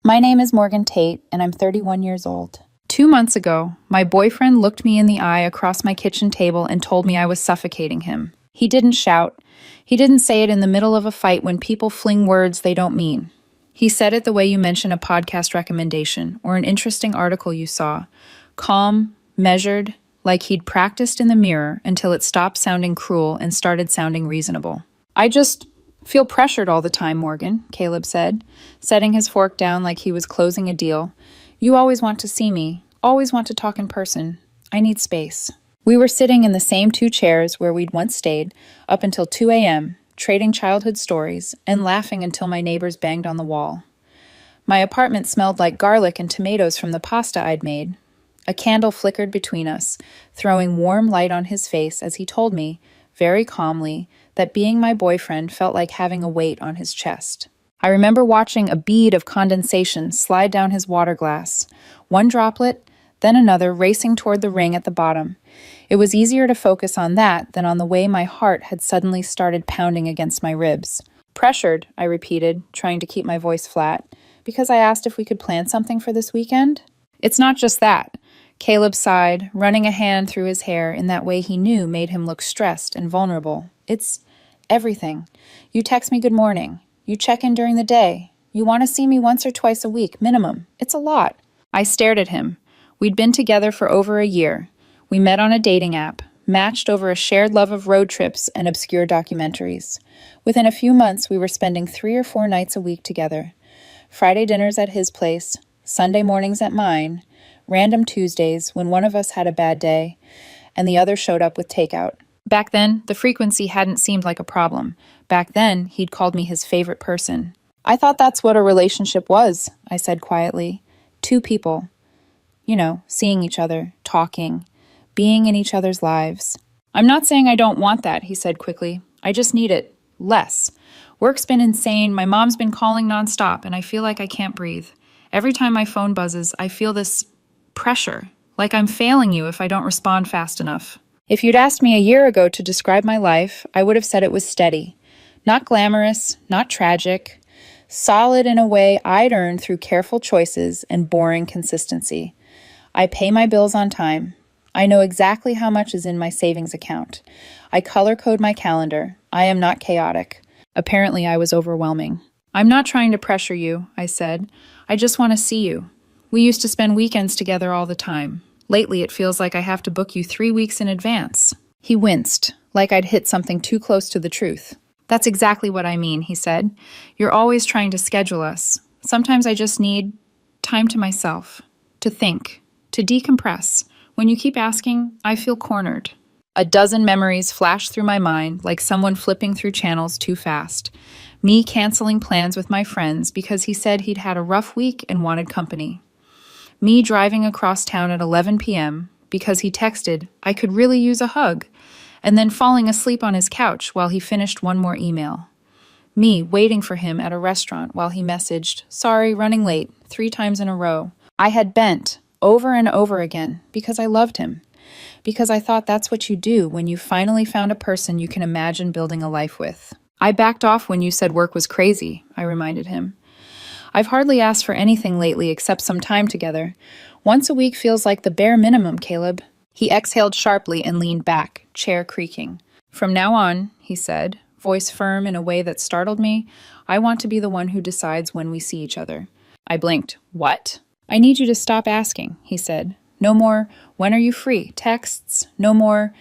My name is Morgan Tate, and I'm 31 years old. 2 months ago, my boyfriend looked me in the eye across my kitchen table and told me I was suffocating him. He didn't shout. He didn't say it in the middle of a fight when people fling words they don't mean. He said it the way you mention a podcast recommendation or an interesting article you saw. Calm, measured, like he'd practiced in the mirror until it stopped sounding cruel and started sounding reasonable. I just feel pressured all the time, Morgan, Caleb said, setting his fork down like he was closing a deal. You always want to see me, always want to talk in person. I need space. We were sitting in the same 2 chairs where we'd once stayed up until 2 a.m., trading childhood stories and laughing until my neighbors banged on the wall. My apartment smelled like garlic and tomatoes from the pasta I'd made. A candle flickered between us, throwing warm light on his face as he told me, very calmly, that being my boyfriend felt like having a weight on his chest. I remember watching a bead of condensation slide down his water glass, one droplet, then another racing toward the ring at the bottom. It was easier to focus on that than on the way my heart had suddenly started pounding against my ribs. Pressured, I repeated, trying to keep my voice flat, because I asked if we could plan something for this weekend. It's not just that. Caleb sighed, running a hand through his hair in that way he knew made him look stressed and vulnerable. It's everything. You text me good morning. You check in during the day. You want to see me once or twice a week, minimum. It's a lot. I stared at him. We'd been together for over a year. We met on a dating app, matched over a shared love of road trips and obscure documentaries. Within a few months, we were spending 3 or 4 nights a week together. Friday dinners at his place, Sunday mornings at mine, random Tuesdays when one of us had a bad day, and the other showed up with takeout. Back then, the frequency hadn't seemed like a problem. Back then, he'd called me his favorite person. I thought that's what a relationship was, I said quietly. 2 people. Seeing each other, talking, being in each other's lives. I'm not saying I don't want that, he said quickly. I just need it. Less. Work's been insane, my mom's been calling nonstop, and I feel like I can't breathe. Every time my phone buzzes, I feel this pressure, like I'm failing you if I don't respond fast enough. If you'd asked me a year ago to describe my life, I would have said it was steady. Not glamorous, not tragic. Solid in a way I'd earned through careful choices and boring consistency. I pay my bills on time. I know exactly how much is in my savings account. I color code my calendar. I am not chaotic. Apparently, I was overwhelming. I'm not trying to pressure you, I said. I just want to see you. We used to spend weekends together all the time. Lately, it feels like I have to book you 3 weeks in advance. He winced, like I'd hit something too close to the truth. That's exactly what I mean, he said. You're always trying to schedule us. Sometimes I just need time to myself, to think, to decompress. When you keep asking, I feel cornered. A dozen memories flash through my mind like someone flipping through channels too fast. Me canceling plans with my friends because he said he'd had a rough week and wanted company. Me driving across town at 11 p.m. because he texted, I could really use a hug, and then falling asleep on his couch while he finished one more email. Me waiting for him at a restaurant while he messaged, sorry, running late, 3 times in a row. I had bent over and over again because I loved him, because I thought that's what you do when you finally found a person you can imagine building a life with. I backed off when you said work was crazy, I reminded him. I've hardly asked for anything lately except some time together. Once a week feels like the bare minimum, Caleb. He exhaled sharply and leaned back, chair creaking. From now on, he said, voice firm in a way that startled me, I want to be the one who decides when we see each other. I blinked. What? I need you to stop asking, he said. No more, when are you free? Texts. No more,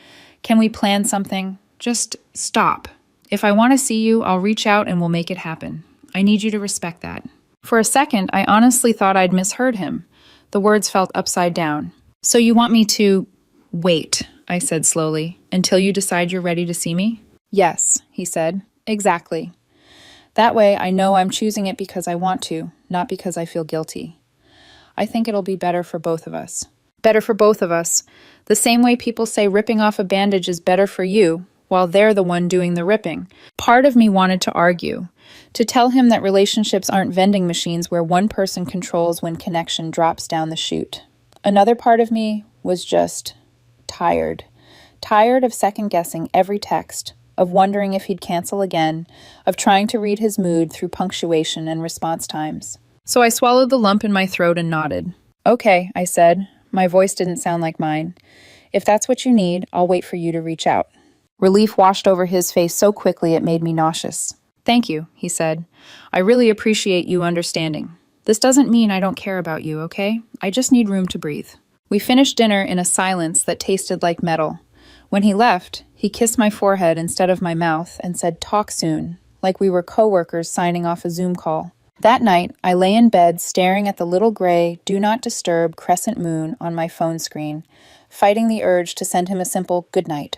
can we plan something? Just stop. If I want to see you, I'll reach out and we'll make it happen. I need you to respect that. For a second, I honestly thought I'd misheard him. The words felt upside down. So you want me to wait, I said slowly, until you decide you're ready to see me? Yes, he said. Exactly. That way I know I'm choosing it because I want to, not because I feel guilty. I think it'll be better for both of us. Better for both of us. The same way people say ripping off a bandage is better for you, while they're the one doing the ripping. Part of me wanted to argue, to tell him that relationships aren't vending machines where one person controls when connection drops down the chute. Another part of me was just tired. Tired of second-guessing every text, of wondering if he'd cancel again, of trying to read his mood through punctuation and response times. So I swallowed the lump in my throat and nodded. Okay, I said. My voice didn't sound like mine. If that's what you need, I'll wait for you to reach out. Relief washed over his face so quickly it made me nauseous. Thank you, he said. I really appreciate you understanding. This doesn't mean I don't care about you, okay? I just need room to breathe. We finished dinner in a silence that tasted like metal. When he left, he kissed my forehead instead of my mouth and said, "Talk soon," like we were coworkers signing off a Zoom call. That night, I lay in bed staring at the little gray, do not disturb crescent moon on my phone screen, fighting the urge to send him a simple good night.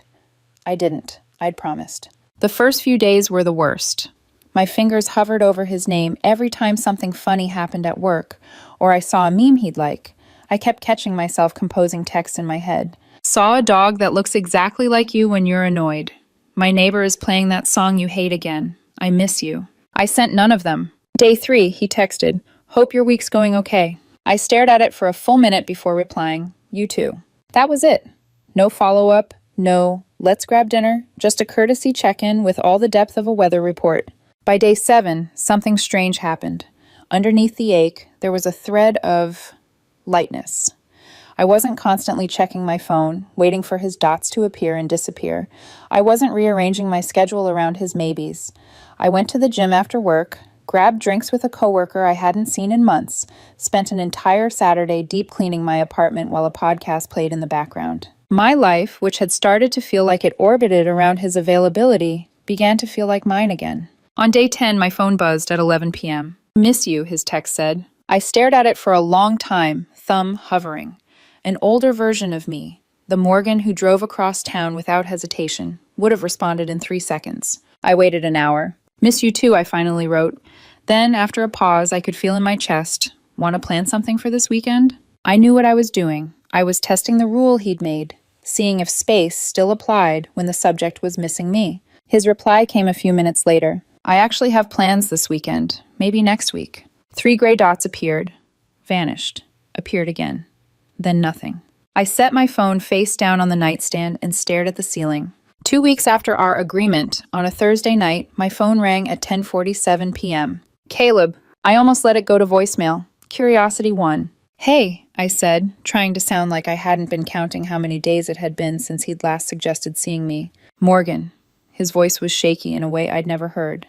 I didn't. I'd promised. The first few days were the worst. My fingers hovered over his name every time something funny happened at work, or I saw a meme he'd like. I kept catching myself composing text in my head. Saw a dog that looks exactly like you when you're annoyed. My neighbor is playing that song you hate again. I miss you. I sent none of them. Day 3, he texted, "Hope your week's going okay." I stared at it for a full minute before replying, "You too." That was it. No follow-up, no, let's grab dinner, just a courtesy check-in with all the depth of a weather report. By day 7, something strange happened. Underneath the ache, there was a thread of lightness. I wasn't constantly checking my phone, waiting for his dots to appear and disappear. I wasn't rearranging my schedule around his maybes. I went to the gym after work, grabbed drinks with a coworker I hadn't seen in months, spent an entire Saturday deep cleaning my apartment while a podcast played in the background. My life, which had started to feel like it orbited around his availability, began to feel like mine again. On day 10, my phone buzzed at 11 p.m. "Miss you," his text said. I stared at it for a long time, thumb hovering. An older version of me, the Morgan who drove across town without hesitation, would have responded in 3 seconds. I waited an hour. "Miss you too," I finally wrote. Then, after a pause I could feel in my chest, "Want to plan something for this weekend?" I knew what I was doing. I was testing the rule he'd made, seeing if space still applied when the subject was missing me. His reply came a few minutes later. "I actually have plans this weekend, maybe next week." 3 gray dots appeared, vanished, appeared again. Then nothing. I set my phone face down on the nightstand and stared at the ceiling. 2 weeks after our agreement, on a Thursday night, my phone rang at 10:47 p.m. "Caleb." I almost let it go to voicemail. Curiosity won. "Hey," I said, trying to sound like I hadn't been counting how many days it had been since he'd last suggested seeing me. "Morgan." His voice was shaky in a way I'd never heard.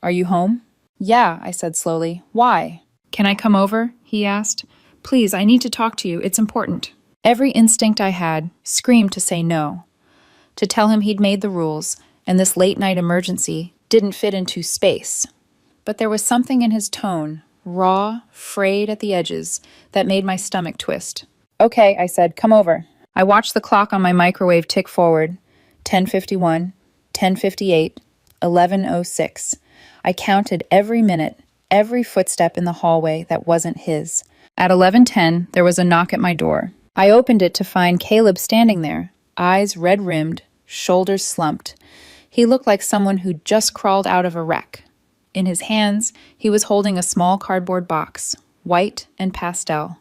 "Are you home?" "Yeah," I said slowly. "Why?" "Can I come over?" he asked. "Please, I need to talk to you. It's important." Every instinct I had screamed to say no, to tell him he'd made the rules, and this late-night emergency didn't fit into space. But there was something in his tone, raw, frayed at the edges, that made my stomach twist. "Okay," I said, "come over." I watched the clock on my microwave tick forward. 10:51, 10:58, 11:06. I counted every minute, every footstep in the hallway that wasn't his. At 11:10, there was a knock at my door. I opened it to find Caleb standing there, eyes red-rimmed, shoulders slumped. He looked like someone who'd just crawled out of a wreck. In his hands, he was holding a small cardboard box, white and pastel.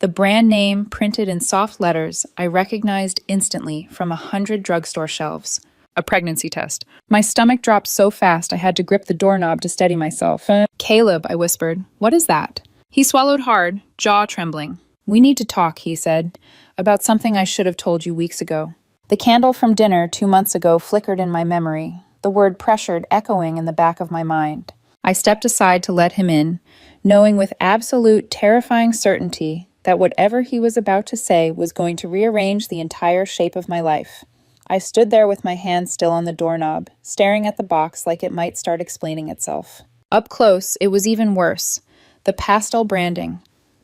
The brand name printed in soft letters I recognized instantly from 100 drugstore shelves. A pregnancy test. My stomach dropped so fast I had to grip the doorknob to steady myself. "Caleb," I whispered, "what is that?" He swallowed hard, jaw trembling. "We need to talk," he said, "about something I should have told you weeks ago." The candle from dinner 2 months ago flickered in my memory, the word pressured echoing in the back of my mind. I stepped aside to let him in, knowing with absolute terrifying certainty that whatever he was about to say was going to rearrange the entire shape of my life. I stood there with my hand still on the doorknob, staring at the box like it might start explaining itself. Up close, it was even worse. The pastel branding,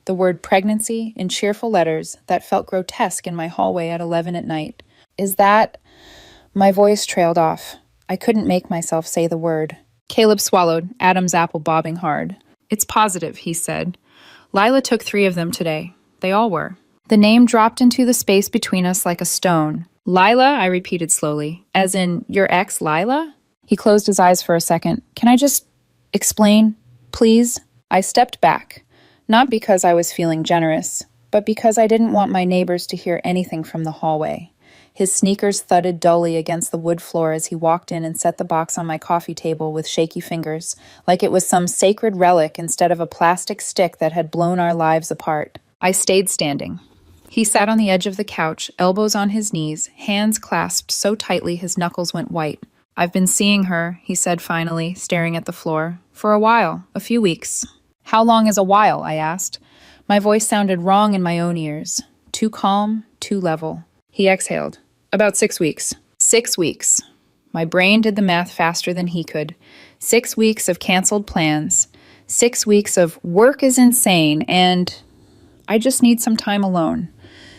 the word pregnancy in cheerful letters that felt grotesque in my hallway at 11 at night. "Is that—" My voice trailed off. I couldn't make myself say the word. Caleb swallowed, Adam's apple bobbing hard. "It's positive," he said. "Lila took 3 of them today. They all were." The name dropped into the space between us like a stone. "Lila," I repeated slowly. "As in, your ex, Lila?" He closed his eyes for a second. "Can I just explain, please?" I stepped back, not because I was feeling generous, but because I didn't want my neighbors to hear anything from the hallway. His sneakers thudded dully against the wood floor as he walked in and set the box on my coffee table with shaky fingers, like it was some sacred relic instead of a plastic stick that had blown our lives apart. I stayed standing. He sat on the edge of the couch, elbows on his knees, hands clasped so tightly his knuckles went white. "I've been seeing her," he said finally, staring at the floor. "For a while, a few weeks." "How long is a while?" I asked. My voice sounded wrong in my own ears. Too calm, too level. He exhaled. "About 6 weeks." 6 weeks. My brain did the math faster than he could. 6 weeks of canceled plans. 6 weeks of work is insane and I just need some time alone.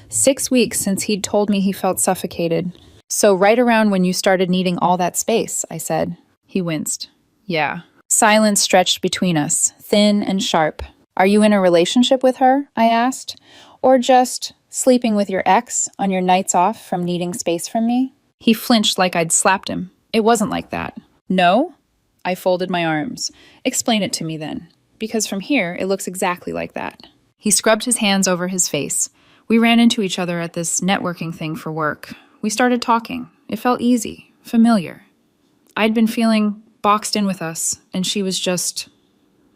6 weeks since he'd told me he felt suffocated. "So right around when you started needing all that space," I said. He winced. "Yeah." Silence stretched between us, thin and sharp. "Are you in a relationship with her?" I asked. "Or just sleeping with your ex on your nights off from needing space from me?" He flinched like I'd slapped him. "It wasn't like that." "No?" I folded my arms. "Explain it to me then, because from here it looks exactly like that." He scrubbed his hands over his face. "We ran into each other at this networking thing for work. We started talking. It felt easy, familiar. I'd been feeling boxed in with us, and she was just...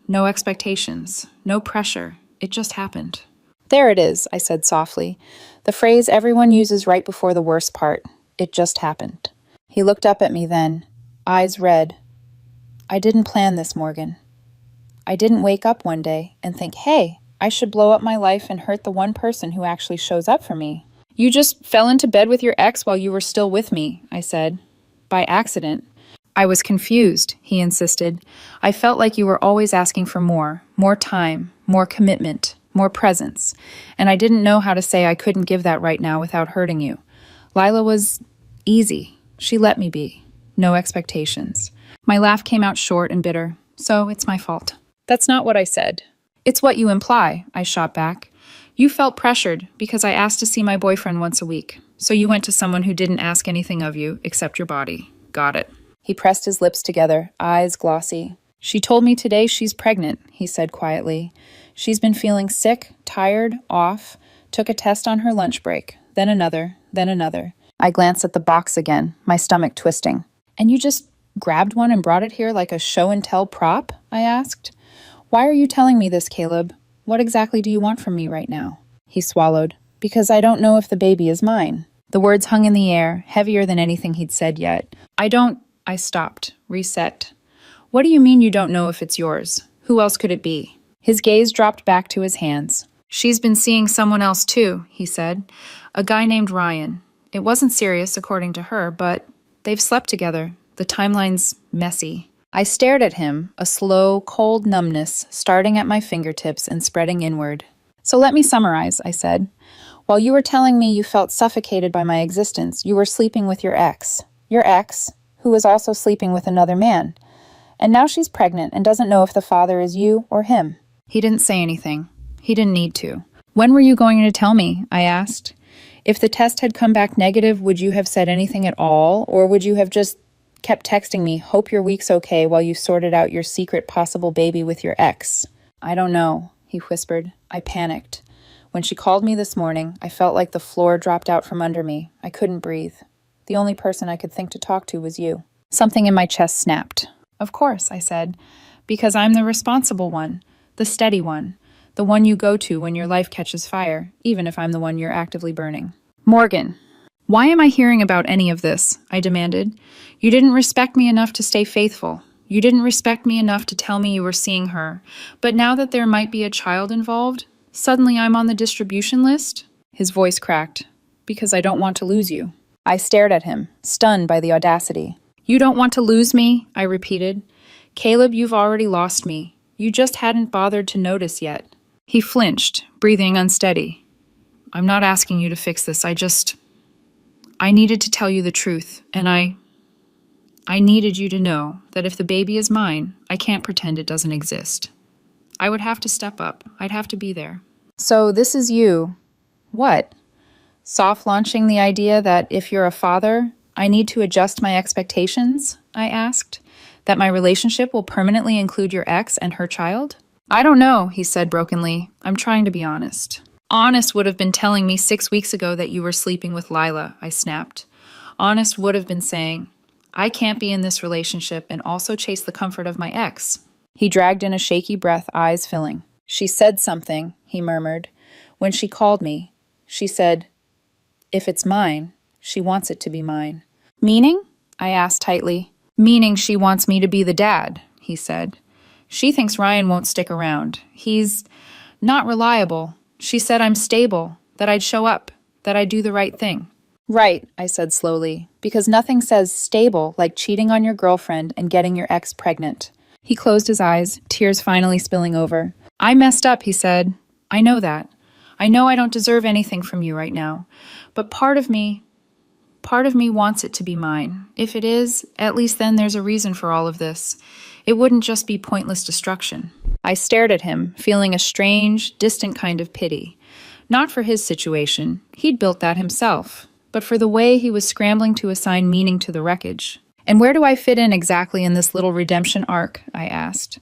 no expectations, no pressure. It just happened." "There it is," I said softly. "The phrase everyone uses right before the worst part. It just happened." He looked up at me then, eyes red. "I didn't plan this, Morgan. I didn't wake up one day and think, hey, I should blow up my life and hurt the one person who actually shows up for me." "You just fell into bed with your ex while you were still with me," I said. "By accident." "I was confused," he insisted. "I felt like you were always asking for more time, more commitment, more presence, and I didn't know how to say I couldn't give that right now without hurting you. Lila was easy. She let me be. No expectations." My laugh came out short and bitter. "So it's my fault." "That's not what I said." "It's what you imply," I shot back. "You felt pressured because I asked to see my boyfriend once a week. So you went to someone who didn't ask anything of you except your body. Got it." He pressed his lips together, eyes glossy. "She told me today she's pregnant," he said quietly. "She's been feeling sick, tired, off, took a test on her lunch break, then another, then another." I glanced at the box again, my stomach twisting. "And you just grabbed one and brought it here like a show-and-tell prop?" I asked. "Why are you telling me this, Caleb? What exactly do you want from me right now?" He swallowed. "Because I don't know if the baby is mine." The words hung in the air, heavier than anything he'd said yet. I stopped, reset. "What do you mean you don't know if it's yours? Who else could it be?" His gaze dropped back to his hands. "She's been seeing someone else too," he said. "A guy named Ryan. It wasn't serious, according to her, but they've slept together. The timeline's messy." I stared at him, a slow, cold numbness starting at my fingertips and spreading inward. "So let me summarize," I said. "While you were telling me you felt suffocated by my existence, you were sleeping with your ex. Your ex, who was also sleeping with another man. And now she's pregnant and doesn't know if the father is you or him." He didn't say anything. He didn't need to. "When were you going to tell me?" I asked. "If the test had come back negative, would you have said anything at all, or would you have just kept texting me, 'Hope your week's okay,' while you sorted out your secret possible baby with your ex?" "I don't know," he whispered. I panicked. When she called me this morning, I felt like the floor dropped out from under me. I couldn't breathe. The only person I could think to talk to was you. Something in my chest snapped. "Of course," I said, "because I'm the responsible one, the steady one, the one you go to when your life catches fire, even if I'm the one you're actively burning." "Morgan, why am I hearing about any of this?" I demanded. "You didn't respect me enough to stay faithful. You didn't respect me enough to tell me you were seeing her. But now that there might be a child involved, suddenly I'm on the distribution list?" His voice cracked. "Because I don't want to lose you." I stared at him, stunned by the audacity. "You don't want to lose me?" I repeated. "Caleb, you've already lost me. You just hadn't bothered to notice yet." He flinched, breathing unsteady. "I'm not asking you to fix this. I needed to tell you the truth, and I needed you to know that if the baby is mine, I can't pretend it doesn't exist. I would have to step up. I'd have to be there." "So this is you. What? Soft launching the idea that if you're a father, I need to adjust my expectations?" I asked. "That my relationship will permanently include your ex and her child?" "I don't know," he said brokenly. "I'm trying to be honest." Honest would have been telling me 6 weeks ago that you were sleeping with Lila, I snapped. Honest would have been saying, I can't be in this relationship and also chase the comfort of my ex. He dragged in a shaky breath, eyes filling. She said something, he murmured. When she called me, she said, if it's mine, she wants it to be mine. Meaning? I asked tightly. Meaning she wants me to be the dad, he said. She thinks Ryan won't stick around. He's not reliable. She said I'm stable, that I'd show up, that I'd do the right thing. Right, I said slowly, because nothing says stable like cheating on your girlfriend and getting your ex pregnant. He closed his eyes, tears finally spilling over. I messed up, he said. I know that. I know I don't deserve anything from you right now, but part of me wants it to be mine. If it is, at least then there's a reason for all of this. It wouldn't just be pointless destruction. I stared at him, feeling a strange, distant kind of pity. Not for his situation, he'd built that himself, but for the way he was scrambling to assign meaning to the wreckage. And where do I fit in exactly in this little redemption arc? I asked.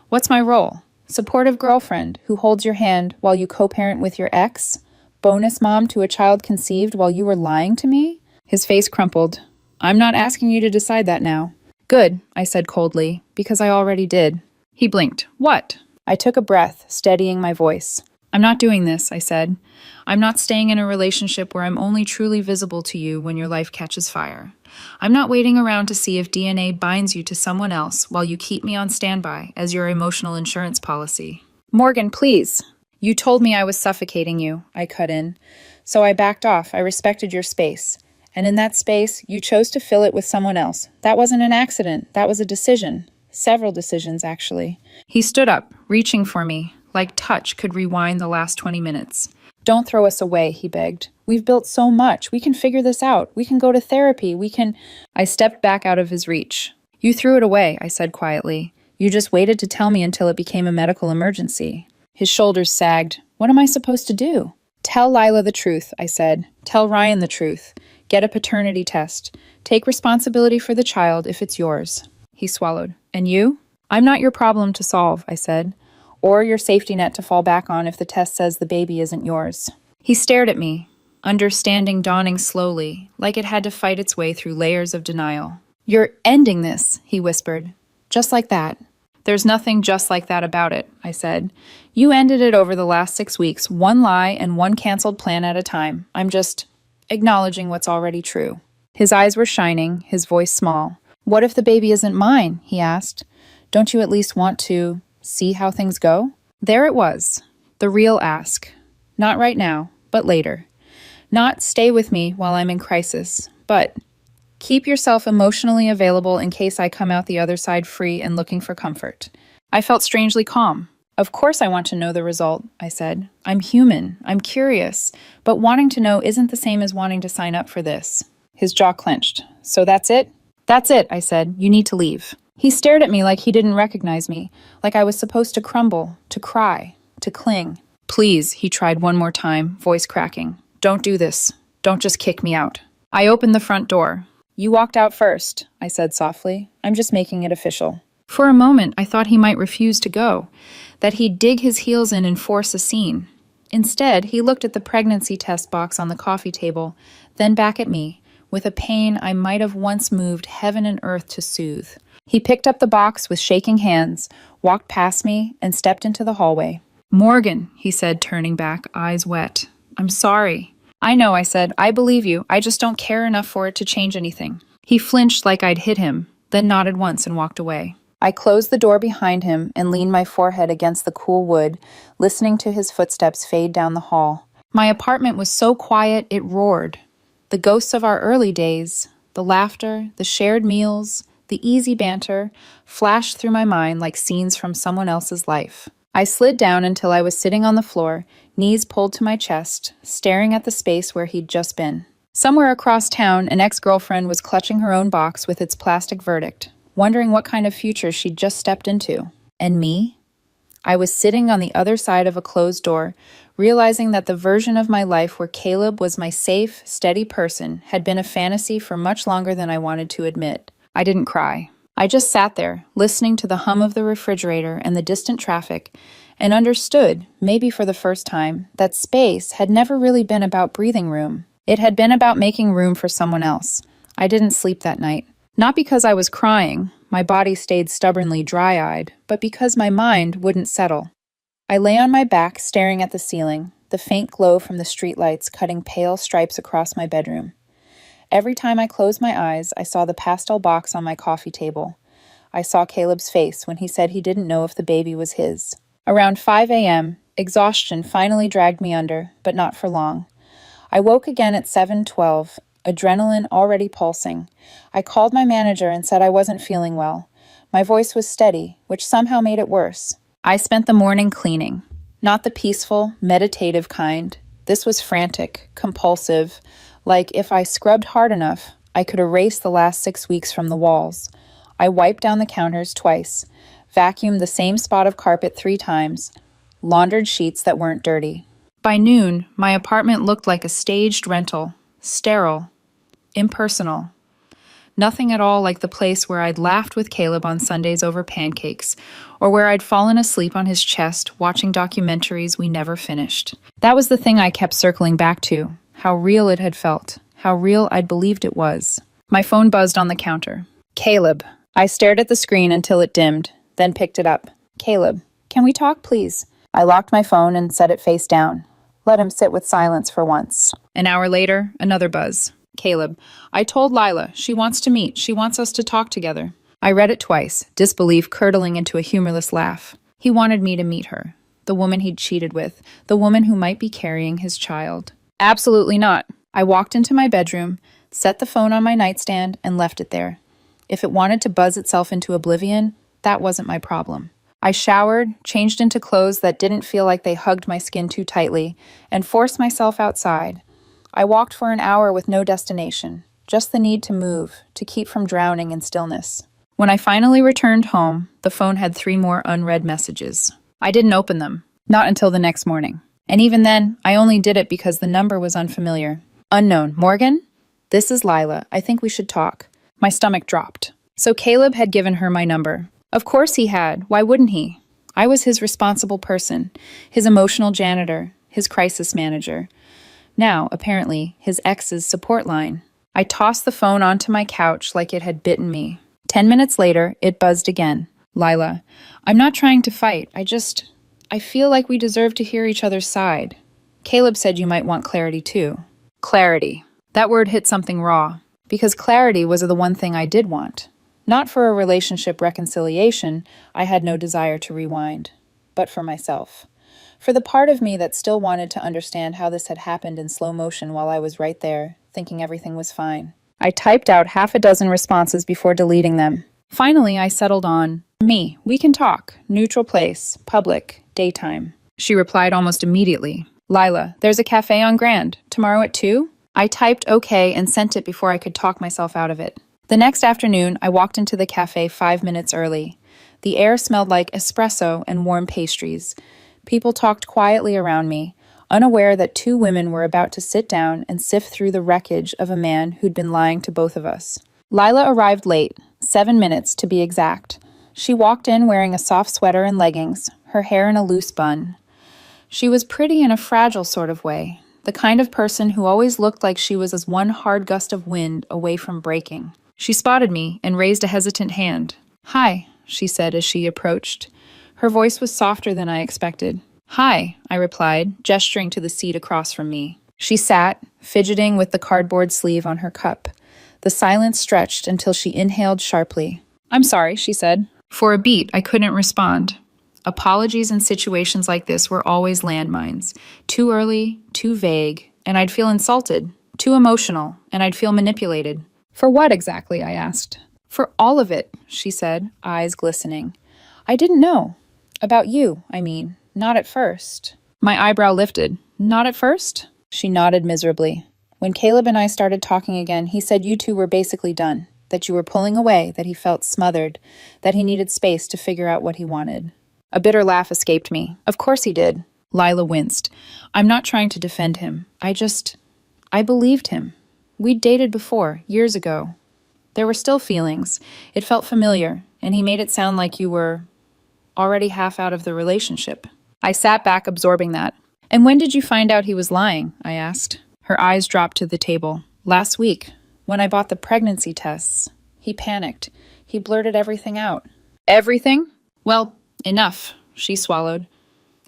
What's my role? Supportive girlfriend who holds your hand while you co-parent with your ex? Bonus mom to a child conceived while you were lying to me? His face crumpled. I'm not asking you to decide that now. Good, I said coldly, because I already did. He blinked. What? I took a breath, steadying my voice. I'm not doing this, I said. I'm not staying in a relationship where I'm only truly visible to you when your life catches fire. I'm not waiting around to see if DNA binds you to someone else while you keep me on standby as your emotional insurance policy. Morgan, please. You told me I was suffocating you, I cut in. So I backed off. I respected your space. And in that space, you chose to fill it with someone else. That wasn't an accident. That was a decision. Several decisions, actually. He stood up, reaching for me, like touch could rewind the last 20 minutes. Don't throw us away, he begged. We've built so much. We can figure this out. We can go to therapy. I stepped back out of his reach. You threw it away, I said quietly. You just waited to tell me until it became a medical emergency. His shoulders sagged. What am I supposed to do? Tell Lila the truth, I said. Tell Ryan the truth. Get a paternity test. Take responsibility for the child if it's yours. He swallowed. And you? I'm not your problem to solve, I said. Or your safety net to fall back on if the test says the baby isn't yours. He stared at me, understanding dawning slowly, like it had to fight its way through layers of denial. You're ending this, he whispered. Just like that. There's nothing just like that about it, I said. You ended it over the last 6 weeks, one lie and one canceled plan at a time. I'm just acknowledging what's already true. His eyes were shining, his voice small. What if the baby isn't mine? He asked. Don't you at least want to see how things go? There it was, the real ask. Not right now, but later. Not stay with me while I'm in crisis, but keep yourself emotionally available in case I come out the other side free and looking for comfort. I felt strangely calm. Of course I want to know the result, I said. I'm human. I'm curious. But wanting to know isn't the same as wanting to sign up for this. His jaw clenched. So that's it? That's it, I said. You need to leave. He stared at me like he didn't recognize me, like I was supposed to crumble, to cry, to cling. Please, he tried one more time, voice cracking. Don't do this. Don't just kick me out. I opened the front door. You walked out first, I said softly. I'm just making it official. For a moment, I thought he might refuse to go, that he'd dig his heels in and force a scene. Instead, he looked at the pregnancy test box on the coffee table, then back at me, with a pain I might have once moved heaven and earth to soothe. He picked up the box with shaking hands, walked past me, and stepped into the hallway. Morgan, he said, turning back, eyes wet. I'm sorry. I know, I said. I believe you. I just don't care enough for it to change anything. He flinched like I'd hit him, then nodded once and walked away. I closed the door behind him and leaned my forehead against the cool wood, listening to his footsteps fade down the hall. My apartment was so quiet it roared. The ghosts of our early days, the laughter, the shared meals, the easy banter, flashed through my mind like scenes from someone else's life. I slid down until I was sitting on the floor, knees pulled to my chest, staring at the space where he'd just been. Somewhere across town, an ex-girlfriend was clutching her own box with its plastic verdict, wondering what kind of future she'd just stepped into. And me? I was sitting on the other side of a closed door, realizing that the version of my life where Caleb was my safe, steady person had been a fantasy for much longer than I wanted to admit. I didn't cry. I just sat there, listening to the hum of the refrigerator and the distant traffic, and understood, maybe for the first time, that space had never really been about breathing room. It had been about making room for someone else. I didn't sleep that night. Not because I was crying, my body stayed stubbornly dry-eyed, but because my mind wouldn't settle. I lay on my back, staring at the ceiling, the faint glow from the streetlights cutting pale stripes across my bedroom. Every time I closed my eyes, I saw the pastel box on my coffee table. I saw Caleb's face when he said he didn't know if the baby was his. Around 5 a.m., exhaustion finally dragged me under, but not for long. I woke again at 7:12, adrenaline already pulsing. I called my manager and said I wasn't feeling well. My voice was steady, which somehow made it worse. I spent the morning cleaning. Not the peaceful, meditative kind. This was frantic, compulsive, like if I scrubbed hard enough, I could erase the last 6 weeks from the walls. I wiped down the counters twice, vacuumed the same spot of carpet 3 times, laundered sheets that weren't dirty. By noon, my apartment looked like a staged rental, sterile, impersonal. Nothing at all like the place where I'd laughed with Caleb on Sundays over pancakes, or where I'd fallen asleep on his chest watching documentaries we never finished. That was the thing I kept circling back to, how real it had felt, how real I'd believed it was. My phone buzzed on the counter. Caleb. I stared at the screen until it dimmed, then picked it up. Caleb, can we talk, please? I locked my phone and set it face down. Let him sit with silence for once. An hour later, another buzz. Caleb, I told Lila. She wants to meet. She wants us to talk together. I read it twice, disbelief curdling into a humorless laugh. He wanted me to meet her. The woman he'd cheated with. The woman who might be carrying his child. Absolutely not. I walked into my bedroom, set the phone on my nightstand, and left it there. If it wanted to buzz itself into oblivion, that wasn't my problem. I showered, changed into clothes that didn't feel like they hugged my skin too tightly, and forced myself outside. I walked for an hour with no destination, just the need to move, to keep from drowning in stillness. When I finally returned home, the phone had 3 more unread messages. I didn't open them, not until the next morning. And even then, I only did it because the number was unfamiliar. Unknown. Morgan? This is Lila. I think we should talk. My stomach dropped. So Caleb had given her my number. Of course he had. Why wouldn't he? I was his responsible person, his emotional janitor, his crisis manager. Now, apparently, his ex's support line. I tossed the phone onto my couch like it had bitten me. 10 minutes later, it buzzed again. Lila, I'm not trying to fight. I feel like we deserve to hear each other's side. Caleb said you might want clarity too. Clarity. That word hit something raw, because clarity was the one thing I did want. Not for a relationship reconciliation, I had no desire to rewind, but for myself. For the part of me that still wanted to understand how this had happened in slow motion while I was right there, thinking everything was fine. I typed out 6 responses before deleting them. Finally, I settled on, me, we can talk, neutral place, public, daytime. She replied almost immediately. Lila, there's a cafe on Grand, tomorrow at 2? I typed okay and sent it before I could talk myself out of it. The next afternoon, I walked into the cafe 5 minutes early. The air smelled like espresso and warm pastries. People talked quietly around me, unaware that 2 women were about to sit down and sift through the wreckage of a man who'd been lying to both of us. Lila arrived late, 7 minutes to be exact. She walked in wearing a soft sweater and leggings, her hair in a loose bun. She was pretty in a fragile sort of way, the kind of person who always looked like she was as one hard gust of wind away from breaking. She spotted me and raised a hesitant hand. Hi, she said as she approached. Her voice was softer than I expected. Hi, I replied, gesturing to the seat across from me. She sat, fidgeting with the cardboard sleeve on her cup. The silence stretched until she inhaled sharply. I'm sorry, she said. For a beat, I couldn't respond. Apologies in situations like this were always landmines. Too early, too vague, and I'd feel insulted. Too emotional, and I'd feel manipulated. For what exactly, I asked. For all of it, she said, eyes glistening. I didn't know. About you, I mean. Not at first. My eyebrow lifted. Not at first? She nodded miserably. When Caleb and I started talking again, he said you 2 were basically done, that you were pulling away, that he felt smothered, that he needed space to figure out what he wanted. A bitter laugh escaped me. Of course he did. Lila winced. I'm not trying to defend him. I believed him. We'd dated before, years ago. There were still feelings. It felt familiar, and he made it sound like you were already half out of the relationship. I sat back, absorbing that. And when did you find out he was lying? I asked. Her eyes dropped to the table. Last week, when I bought the pregnancy tests. He panicked. He blurted everything out. Everything? Well, enough, she swallowed.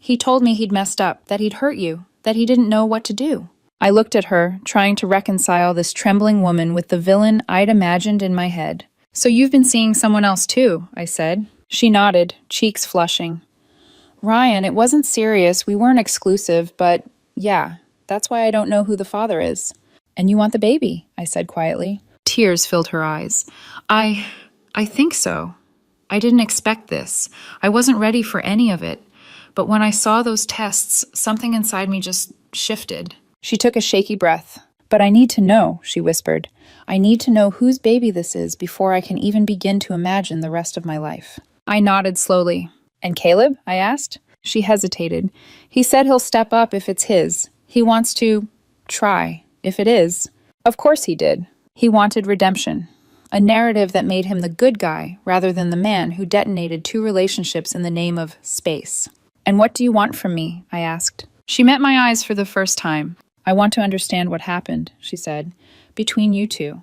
He told me he'd messed up, that he'd hurt you, that he didn't know what to do. I looked at her, trying to reconcile this trembling woman with the villain I'd imagined in my head. So you've been seeing someone else too, I said. She nodded, cheeks flushing. Ryan, it wasn't serious, we weren't exclusive, but yeah, that's why I don't know who the father is. And you want the baby, I said quietly. Tears filled her eyes. I think so. I didn't expect this. I wasn't ready for any of it. But when I saw those tests, something inside me just shifted. She took a shaky breath. But I need to know, she whispered. I need to know whose baby this is before I can even begin to imagine the rest of my life. I nodded slowly. And Caleb? I asked. She hesitated. He said he'll step up if it's his. He wants to try, if it is. Of course he did. He wanted redemption. A narrative that made him the good guy rather than the man who detonated 2 relationships in the name of space. And what do you want from me? I asked. She met my eyes for the first time. I want to understand what happened, she said, between you two.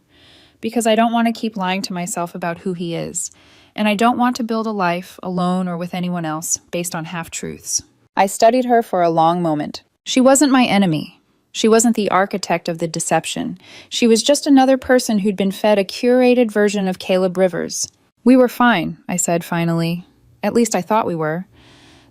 Because I don't want to keep lying to myself about who he is. And I don't want to build a life, alone or with anyone else, based on half-truths. I studied her for a long moment. She wasn't my enemy. She wasn't the architect of the deception. She was just another person who'd been fed a curated version of Caleb Rivers. We were fine, I said finally. At least I thought we were.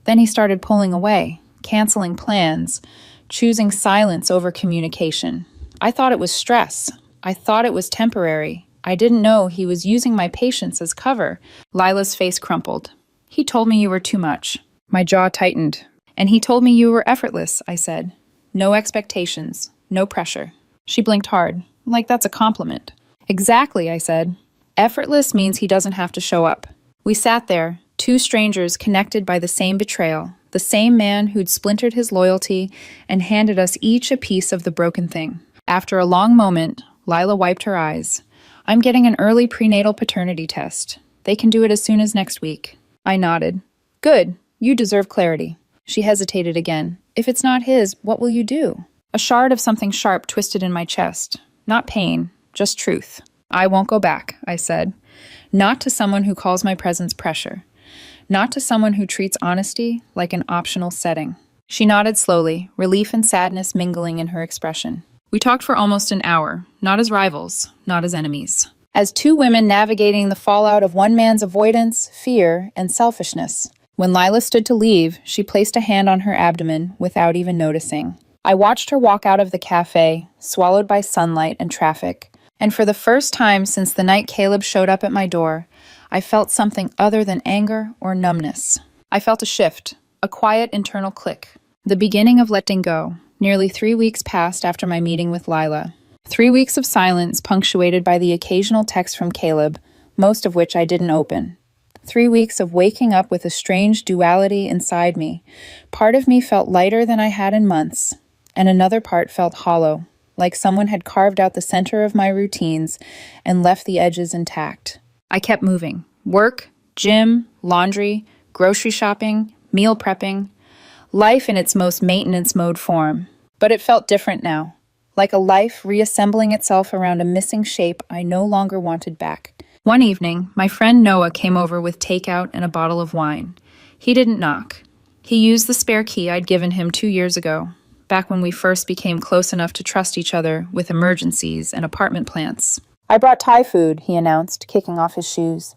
Then he started pulling away, canceling plans, choosing silence over communication. I thought it was stress. I thought it was temporary. I didn't know he was using my patience as cover. Lila's face crumpled. He told me you were too much. My jaw tightened. And he told me you were effortless, I said. No expectations, no pressure. She blinked hard, like that's a compliment. Exactly, I said. Effortless means he doesn't have to show up. We sat there, 2 strangers connected by the same betrayal, the same man who'd splintered his loyalty and handed us each a piece of the broken thing. After a long moment, Lila wiped her eyes. I'm getting an early prenatal paternity test. They can do it as soon as next week. I nodded. Good, you deserve clarity. She hesitated again. If it's not his, what will you do? A shard of something sharp twisted in my chest. Not pain, just truth. I won't go back, I said. Not to someone who calls my presence pressure. Not to someone who treats honesty like an optional setting. She nodded slowly, relief and sadness mingling in her expression. We talked for almost an hour, not as rivals, not as enemies. As 2 women navigating the fallout of one man's avoidance, fear, and selfishness. When Lila stood to leave, she placed a hand on her abdomen without even noticing. I watched her walk out of the cafe, swallowed by sunlight and traffic. And for the first time since the night Caleb showed up at my door, I felt something other than anger or numbness. I felt a shift, a quiet internal click. The beginning of letting go. Nearly 3 weeks passed after my meeting with Lila. 3 weeks of silence punctuated by the occasional text from Caleb, most of which I didn't open. 3 weeks of waking up with a strange duality inside me. Part of me felt lighter than I had in months, and another part felt hollow, like someone had carved out the center of my routines and left the edges intact. I kept moving. Work, gym, laundry, grocery shopping, meal prepping. Life in its most maintenance mode form. But it felt different now, like a life reassembling itself around a missing shape I no longer wanted back. One evening, my friend Noah came over with takeout and a bottle of wine. He didn't knock. He used the spare key I'd given him 2 years ago, back when we first became close enough to trust each other with emergencies and apartment plants. I brought Thai food, he announced, kicking off his shoes.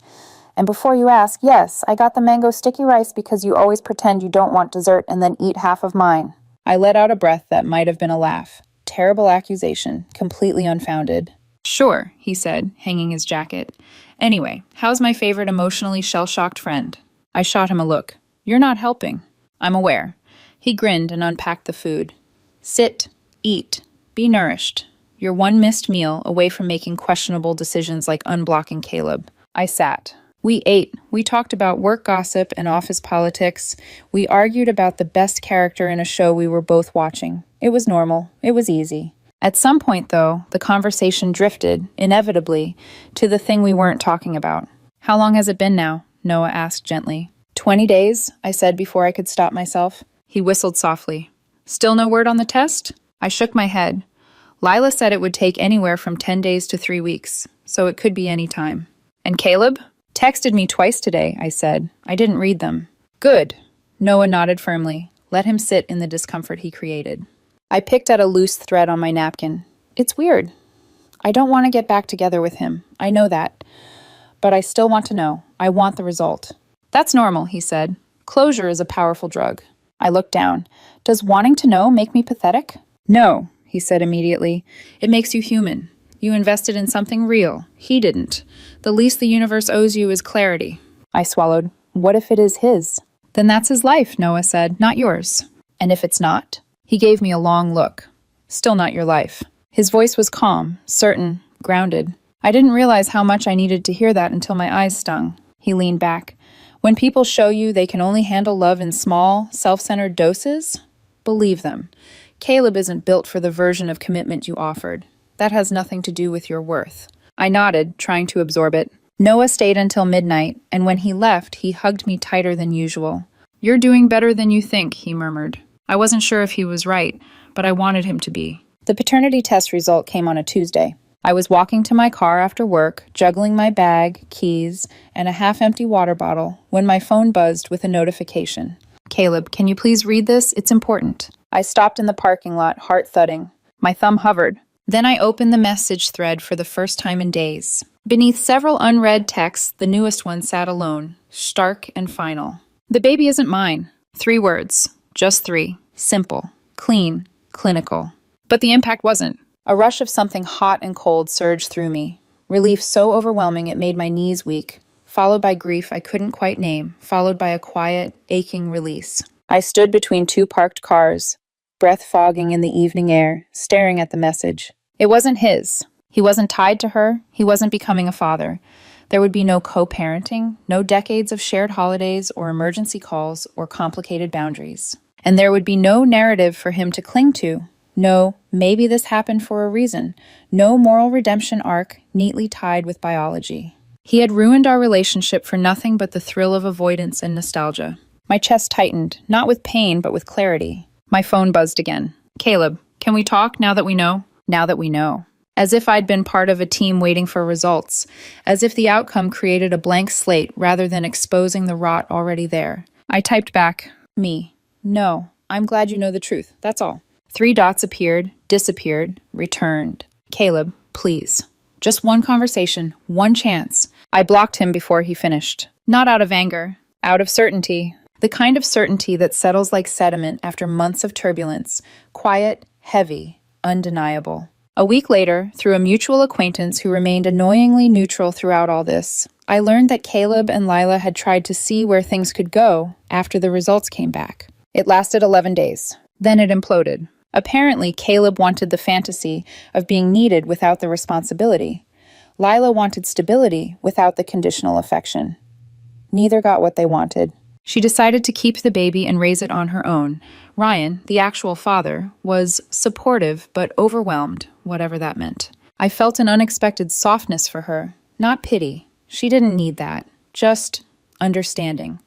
And before you ask, yes, I got the mango sticky rice because you always pretend you don't want dessert and then eat half of mine. I let out a breath that might have been a laugh. Terrible accusation, completely unfounded. Sure, he said, hanging his jacket. Anyway, how's my favorite emotionally shell-shocked friend? I shot him a look. You're not helping. I'm aware. He grinned and unpacked the food. Sit, eat, be nourished. You're one missed meal away from making questionable decisions like unblocking Caleb. I sat. We ate. We talked about work gossip and office politics. We argued about the best character in a show we were both watching. It was normal. It was easy. At some point, though, the conversation drifted, inevitably, to the thing we weren't talking about. How long has it been now? Noah asked gently. 20 days, I said before I could stop myself. He whistled softly. Still no word on the test? I shook my head. Lila said it would take anywhere from 10 days to 3 weeks, so it could be any time. And Caleb? Texted me twice today, I said. I didn't read them. Good. Noah nodded firmly. Let him sit in the discomfort he created. I picked at a loose thread on my napkin. It's weird. I don't want to get back together with him. I know that. But I still want to know. I want the result. That's normal, he said. Closure is a powerful drug. I looked down. Does wanting to know make me pathetic? No, he said immediately. It makes you human. You invested in something real. He didn't. The least the universe owes you is clarity. I swallowed. What if it is his? Then that's his life, Noah said, not yours. And if it's not? He gave me a long look. Still not your life. His voice was calm, certain, grounded. I didn't realize how much I needed to hear that until my eyes stung. He leaned back. When people show you they can only handle love in small, self-centered doses, believe them. Caleb isn't built for the version of commitment you offered. That has nothing to do with your worth. I nodded, trying to absorb it. Noah stayed until midnight, and when he left, he hugged me tighter than usual. You're doing better than you think, he murmured. I wasn't sure if he was right, but I wanted him to be. The paternity test result came on a Tuesday. I was walking to my car after work, juggling my bag, keys, and a half-empty water bottle, when my phone buzzed with a notification. Caleb, can you please read this? It's important. I stopped in the parking lot, heart thudding. My thumb hovered. Then I opened the message thread for the first time in days. Beneath several unread texts, the newest one sat alone, stark and final. The baby isn't mine. 3 words. Just 3. Simple. Clean. Clinical. But the impact wasn't. A rush of something hot and cold surged through me. Relief so overwhelming it made my knees weak, followed by grief I couldn't quite name, followed by a quiet, aching release. I stood between 2 parked cars, breath fogging in the evening air, staring at the message. It wasn't his. He wasn't tied to her. He wasn't becoming a father. There would be no co-parenting, no decades of shared holidays or emergency calls or complicated boundaries. And there would be no narrative for him to cling to. No, maybe this happened for a reason. No moral redemption arc neatly tied with biology. He had ruined our relationship for nothing but the thrill of avoidance and nostalgia. My chest tightened, not with pain, but with clarity. My phone buzzed again. Caleb, can we talk now that we know? Now that we know. As if I'd been part of a team waiting for results. As if the outcome created a blank slate rather than exposing the rot already there. I typed back, me. No, I'm glad you know the truth. That's all. 3 dots appeared, disappeared, returned. Caleb, please. Just one conversation, one chance. I blocked him before he finished. Not out of anger, out of certainty. The kind of certainty that settles like sediment after months of turbulence. Quiet, heavy, undeniable. A week later, through a mutual acquaintance who remained annoyingly neutral throughout all this, I learned that Caleb and Lila had tried to see where things could go after the results came back. It lasted 11 days. Then it imploded. Apparently, Caleb wanted the fantasy of being needed without the responsibility. Lila wanted stability without the conditional affection. Neither got what they wanted. She decided to keep the baby and raise it on her own. Ryan, the actual father, was supportive but overwhelmed, whatever that meant. I felt an unexpected softness for her, not pity. She didn't need that, just understanding.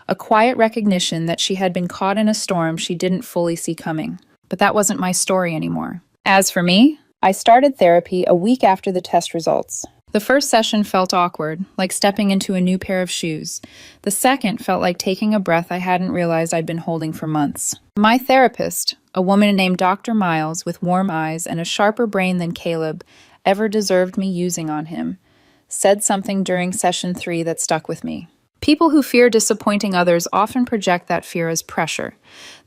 A quiet recognition that she had been caught in a storm she didn't fully see coming. But that wasn't my story anymore. As for me, I started therapy a week after the test results. The first session felt awkward, like stepping into a new pair of shoes. The second felt like taking a breath I hadn't realized I'd been holding for months. My therapist, a woman named Dr. Miles with warm eyes and a sharper brain than Caleb ever deserved me using on him, said something during session 3 that stuck with me. People who fear disappointing others often project that fear as pressure.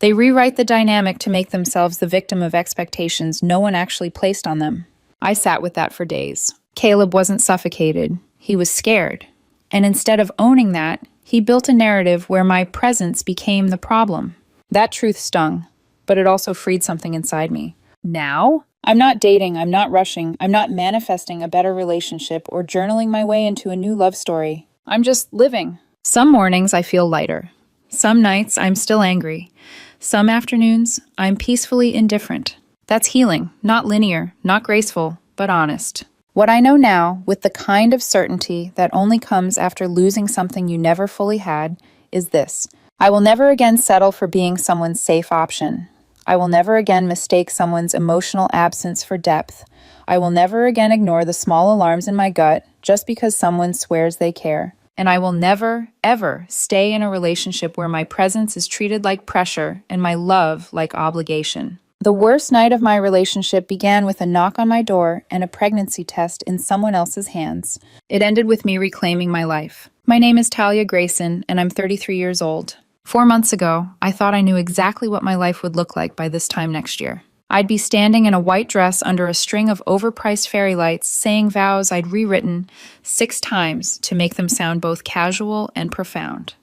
They rewrite the dynamic to make themselves the victim of expectations no one actually placed on them. I sat with that for days. Caleb wasn't suffocated. He was scared. And instead of owning that, he built a narrative where my presence became the problem. That truth stung, but it also freed something inside me. Now, I'm not dating, I'm not rushing, I'm not manifesting a better relationship or journaling my way into a new love story. I'm just living. Some mornings I feel lighter. Some nights I'm still angry. Some afternoons I'm peacefully indifferent. That's healing, not linear, not graceful, but honest. What I know now, with the kind of certainty that only comes after losing something you never fully had, is this. I will never again settle for being someone's safe option. I will never again mistake someone's emotional absence for depth. I will never again ignore the small alarms in my gut just because someone swears they care. And I will never, ever stay in a relationship where my presence is treated like pressure and my love like obligation. The worst night of my relationship began with a knock on my door and a pregnancy test in someone else's hands. It ended with me reclaiming my life. My name is Talia Grayson, and I'm 33 years old. 4 months ago, I thought I knew exactly what my life would look like by this time next year. I'd be standing in a white dress under a string of overpriced fairy lights, saying vows I'd rewritten 6 times to make them sound both casual and profound.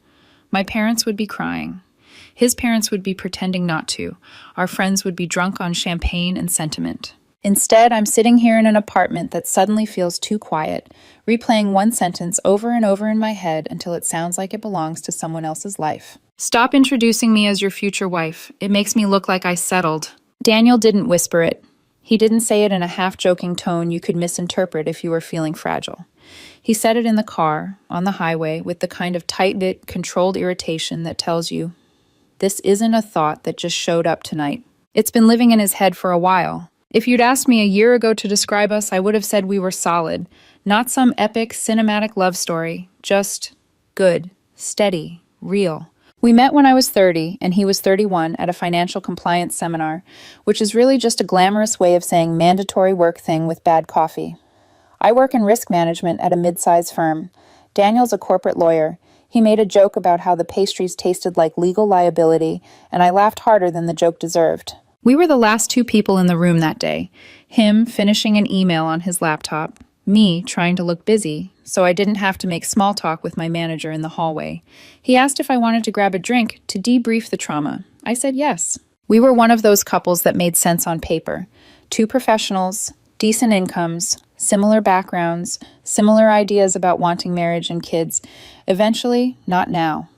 My parents would be crying. His parents would be pretending not to. Our friends would be drunk on champagne and sentiment. Instead, I'm sitting here in an apartment that suddenly feels too quiet, replaying one sentence over and over in my head until it sounds like it belongs to someone else's life. Stop introducing me as your future wife. It makes me look like I settled. Daniel didn't whisper it. He didn't say it in a half-joking tone you could misinterpret if you were feeling fragile. He said it in the car, on the highway, with the kind of tight-knit, controlled irritation that tells you, this isn't a thought that just showed up tonight. It's been living in his head for a while. If you'd asked me a year ago to describe us, I would have said we were solid. Not some epic, cinematic love story. Just good, steady, real. We met when I was 30 and he was 31 at a financial compliance seminar, which is really just a glamorous way of saying mandatory work thing with bad coffee. I work in risk management at a mid-sized firm. Daniel's a corporate lawyer. He made a joke about how the pastries tasted like legal liability, and I laughed harder than the joke deserved. We were the last 2 people in the room that day. Him finishing an email on his laptop, me trying to look busy, so I didn't have to make small talk with my manager in the hallway. He asked if I wanted to grab a drink to debrief the trauma. I said yes. We were one of those couples that made sense on paper. 2 professionals, decent incomes, similar backgrounds, similar ideas about wanting marriage and kids. Eventually, not now.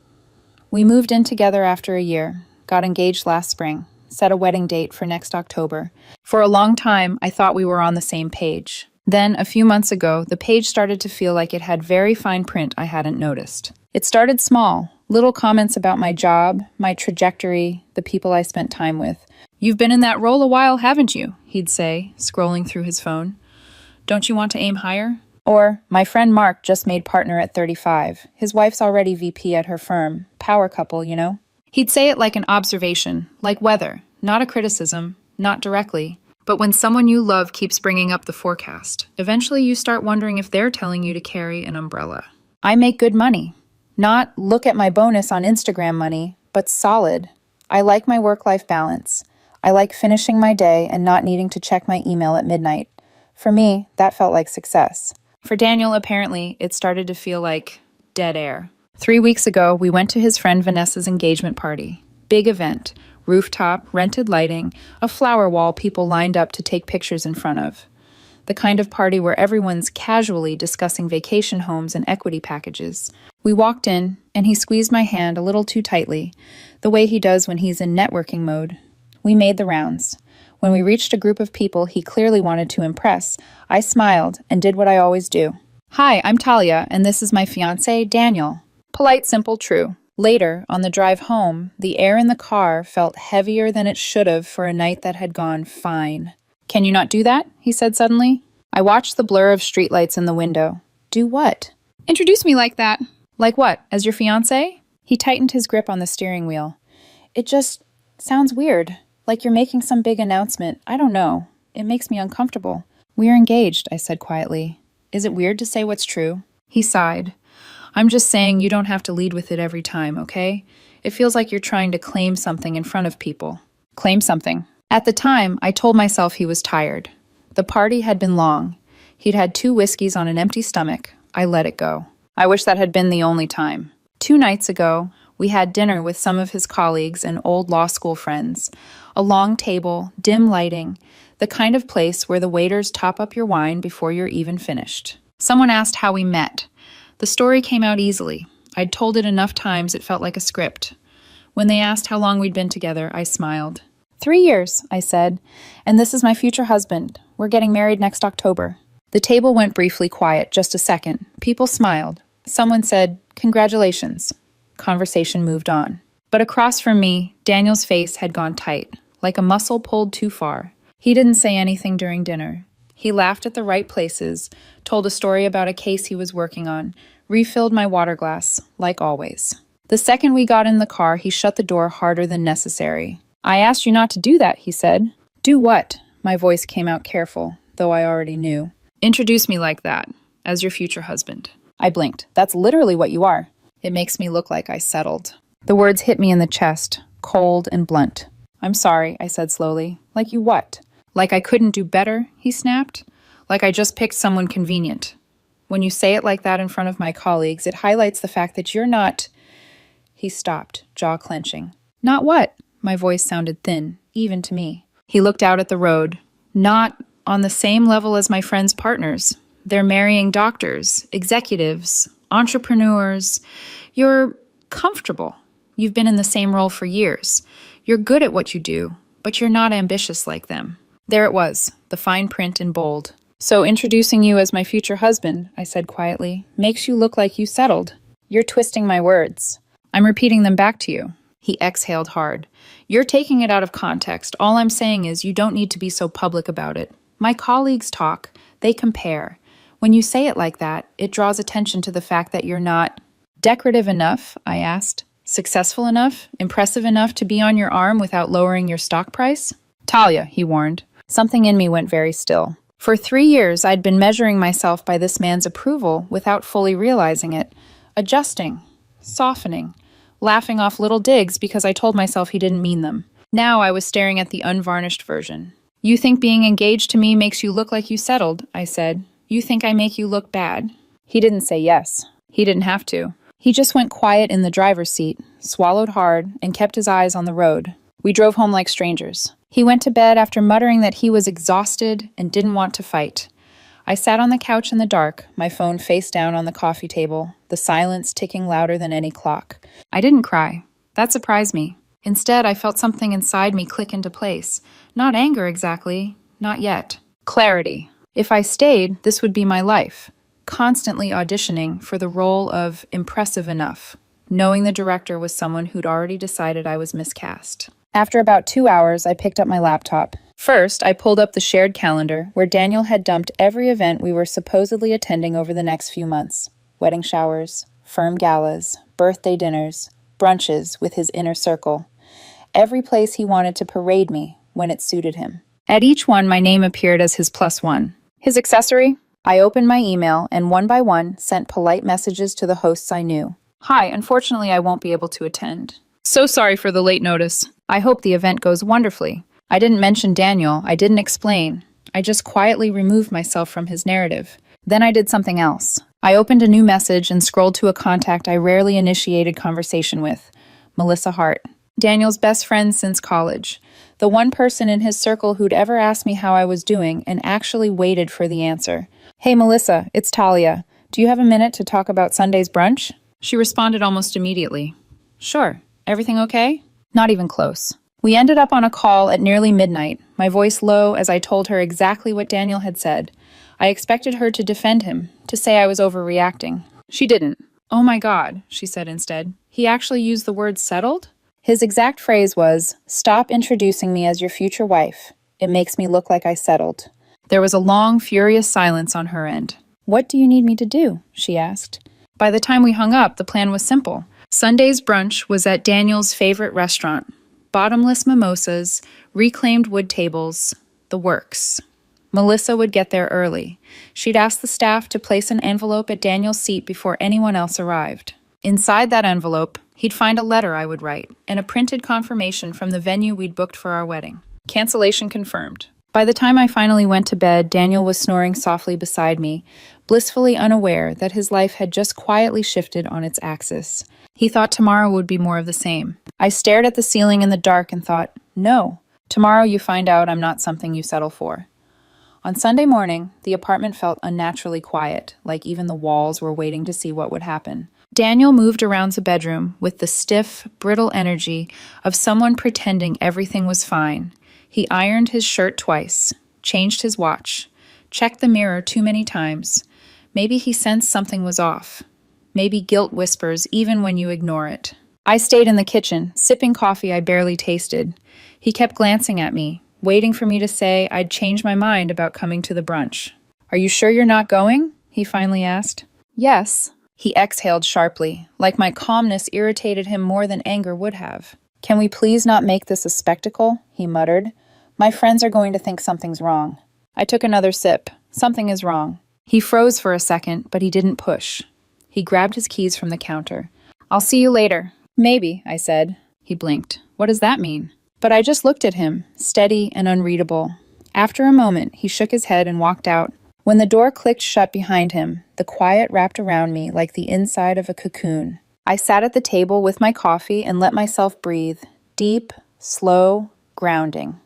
We moved in together after a year, got engaged last spring, set a wedding date for next October. For a long time, I thought we were on the same page. Then, a few months ago, the page started to feel like it had very fine print I hadn't noticed. It started small, little comments about my job, my trajectory, the people I spent time with. "You've been in that role a while, haven't you?" he'd say, scrolling through his phone. "Don't you want to aim higher?" Or, "My friend Mark just made partner at 35. His wife's already VP at her firm. Power couple, you know?" He'd say it like an observation, like weather, not a criticism, not directly. But when someone you love keeps bringing up the forecast, eventually you start wondering if they're telling you to carry an umbrella. I make good money. Not look at my bonus on Instagram money, but solid. I like my work-life balance. I like finishing my day and not needing to check my email at midnight. For me, that felt like success. For Daniel, apparently, it started to feel like dead air. 3 weeks ago, we went to his friend Vanessa's engagement party. Big event. Rooftop, rented lighting, a flower wall people lined up to take pictures in front of. The kind of party where everyone's casually discussing vacation homes and equity packages. We walked in, and he squeezed my hand a little too tightly, the way he does when he's in networking mode. We made the rounds. When we reached a group of people he clearly wanted to impress, I smiled and did what I always do. "Hi, I'm Talia, and this is my fiancé, Daniel." Polite, simple, true. Later, on the drive home, the air in the car felt heavier than it should have for a night that had gone fine. "Can you not do that?" he said suddenly. I watched the blur of streetlights in the window. "Do what?" "Introduce me like that." "Like what? As your fiancé?" He tightened his grip on the steering wheel. "It just sounds weird. Like you're making some big announcement. I don't know. It makes me uncomfortable." "We're engaged," I said quietly. "Is it weird to say what's true?" He sighed. "I'm just saying you don't have to lead with it every time, okay? It feels like you're trying to claim something in front of people." Claim something. At the time, I told myself he was tired. The party had been long. He'd had 2 whiskeys on an empty stomach. I let it go. I wish that had been the only time. 2 nights ago, we had dinner with some of his colleagues and old law school friends. A long table, dim lighting, the kind of place where the waiters top up your wine before you're even finished. Someone asked how we met. The story came out easily. I'd told it enough times it felt like a script. When they asked how long we'd been together, I smiled. 3 years, I said, and this is my future husband. We're getting married next October. The table went briefly quiet, just a second. People smiled. Someone said, "Congratulations." Conversation moved on. But across from me, Daniel's face had gone tight, like a muscle pulled too far. He didn't say anything during dinner. He laughed at the right places, told a story about a case he was working on, refilled my water glass, like always. The second we got in the car, he shut the door harder than necessary. "I asked you not to do that," he said. "Do what?" My voice came out careful, though I already knew. "Introduce me like that, as your future husband." I blinked. "That's literally what you are." "It makes me look like I settled." The words hit me in the chest, cold and blunt. "I'm sorry," I said slowly. "Like you what?" "Like I couldn't do better," he snapped. "Like I just picked someone convenient. When you say it like that in front of my colleagues, it highlights the fact that you're not—" He stopped, jaw clenching. "Not what?" My voice sounded thin, even to me. He looked out at the road. "Not on the same level as my friends' partners. They're marrying doctors, executives, entrepreneurs. You're comfortable. You've been in the same role for years. You're good at what you do, but you're not ambitious like them." There it was, the fine print in bold. "So introducing you as my future husband," I said quietly, "makes you look like you settled." "You're twisting my words." "I'm repeating them back to you." He exhaled hard. "You're taking it out of context. All I'm saying is you don't need to be so public about it. My colleagues talk. They compare. When you say it like that, it draws attention to the fact that you're not decorative enough," I asked. "Successful enough? Impressive enough to be on your arm without lowering your stock price?" "Talia," he warned. Something in me went very still. For 3 years, I'd been measuring myself by this man's approval without fully realizing it, adjusting, softening, laughing off little digs because I told myself he didn't mean them. Now I was staring at the unvarnished version. "You think being engaged to me makes you look like you settled," I said. "You think I make you look bad?" He didn't say yes. He didn't have to. He just went quiet in the driver's seat, swallowed hard, and kept his eyes on the road. We drove home like strangers. He went to bed after muttering that he was exhausted and didn't want to fight. I sat on the couch in the dark, my phone face down on the coffee table, the silence ticking louder than any clock. I didn't cry. That surprised me. Instead, I felt something inside me click into place. Not anger exactly, not yet. Clarity. If I stayed, this would be my life. Constantly auditioning for the role of impressive enough, knowing the director was someone who'd already decided I was miscast. After about 2 hours, I picked up my laptop. First, I pulled up the shared calendar where Daniel had dumped every event we were supposedly attending over the next few months. Wedding showers, firm galas, birthday dinners, brunches with his inner circle. Every place he wanted to parade me when it suited him. At each one, my name appeared as his +1. His accessory? I opened my email and one by one sent polite messages to the hosts I knew. "Hi, unfortunately I won't be able to attend. So sorry for the late notice. I hope the event goes wonderfully." I didn't mention Daniel. I didn't explain. I just quietly removed myself from his narrative. Then I did something else. I opened a new message and scrolled to a contact I rarely initiated conversation with, Melissa Hart. Daniel's best friend since college. The one person in his circle who'd ever asked me how I was doing and actually waited for the answer. "Hey Melissa, it's Talia. Do you have a minute to talk about Sunday's brunch?" She responded almost immediately. "Sure. Everything okay?" Not even close. We ended up on a call at nearly midnight, my voice low as I told her exactly what Daniel had said. I expected her to defend him, to say I was overreacting. She didn't. "Oh my God," she said instead. "He actually used the word settled?" His exact phrase was, "Stop introducing me as your future wife. It makes me look like I settled." There was a long, furious silence on her end. "What do you need me to do?" she asked. By the time we hung up, the plan was simple. Sunday's brunch was at Daniel's favorite restaurant. Bottomless mimosas, reclaimed wood tables, the works. Melissa would get there early. She'd ask the staff to place an envelope at Daniel's seat before anyone else arrived. Inside that envelope, he'd find a letter I would write and a printed confirmation from the venue we'd booked for our wedding. Cancellation confirmed. By the time I finally went to bed, Daniel was snoring softly beside me, blissfully unaware that his life had just quietly shifted on its axis. He thought tomorrow would be more of the same. I stared at the ceiling in the dark and thought, no, tomorrow you find out I'm not something you settle for. On Sunday morning, the apartment felt unnaturally quiet, like even the walls were waiting to see what would happen. Daniel moved around the bedroom with the stiff, brittle energy of someone pretending everything was fine. He ironed his shirt twice, changed his watch, checked the mirror too many times. Maybe he sensed something was off. Maybe guilt whispers even when you ignore it. I stayed in the kitchen, sipping coffee I barely tasted. He kept glancing at me, waiting for me to say I'd changed my mind about coming to the brunch. Are you sure you're not going? He finally asked. Yes. He exhaled sharply, like my calmness irritated him more than anger would have. Can we please not make this a spectacle? He muttered. My friends are going to think something's wrong. I took another sip. Something is wrong. He froze for a second, but he didn't push. He grabbed his keys from the counter. I'll see you later. Maybe, I said. He blinked. What does that mean? But I just looked at him, steady and unreadable. After a moment, he shook his head and walked out. When the door clicked shut behind him, the quiet wrapped around me like the inside of a cocoon. I sat at the table with my coffee and let myself breathe. Deep, slow, grounding.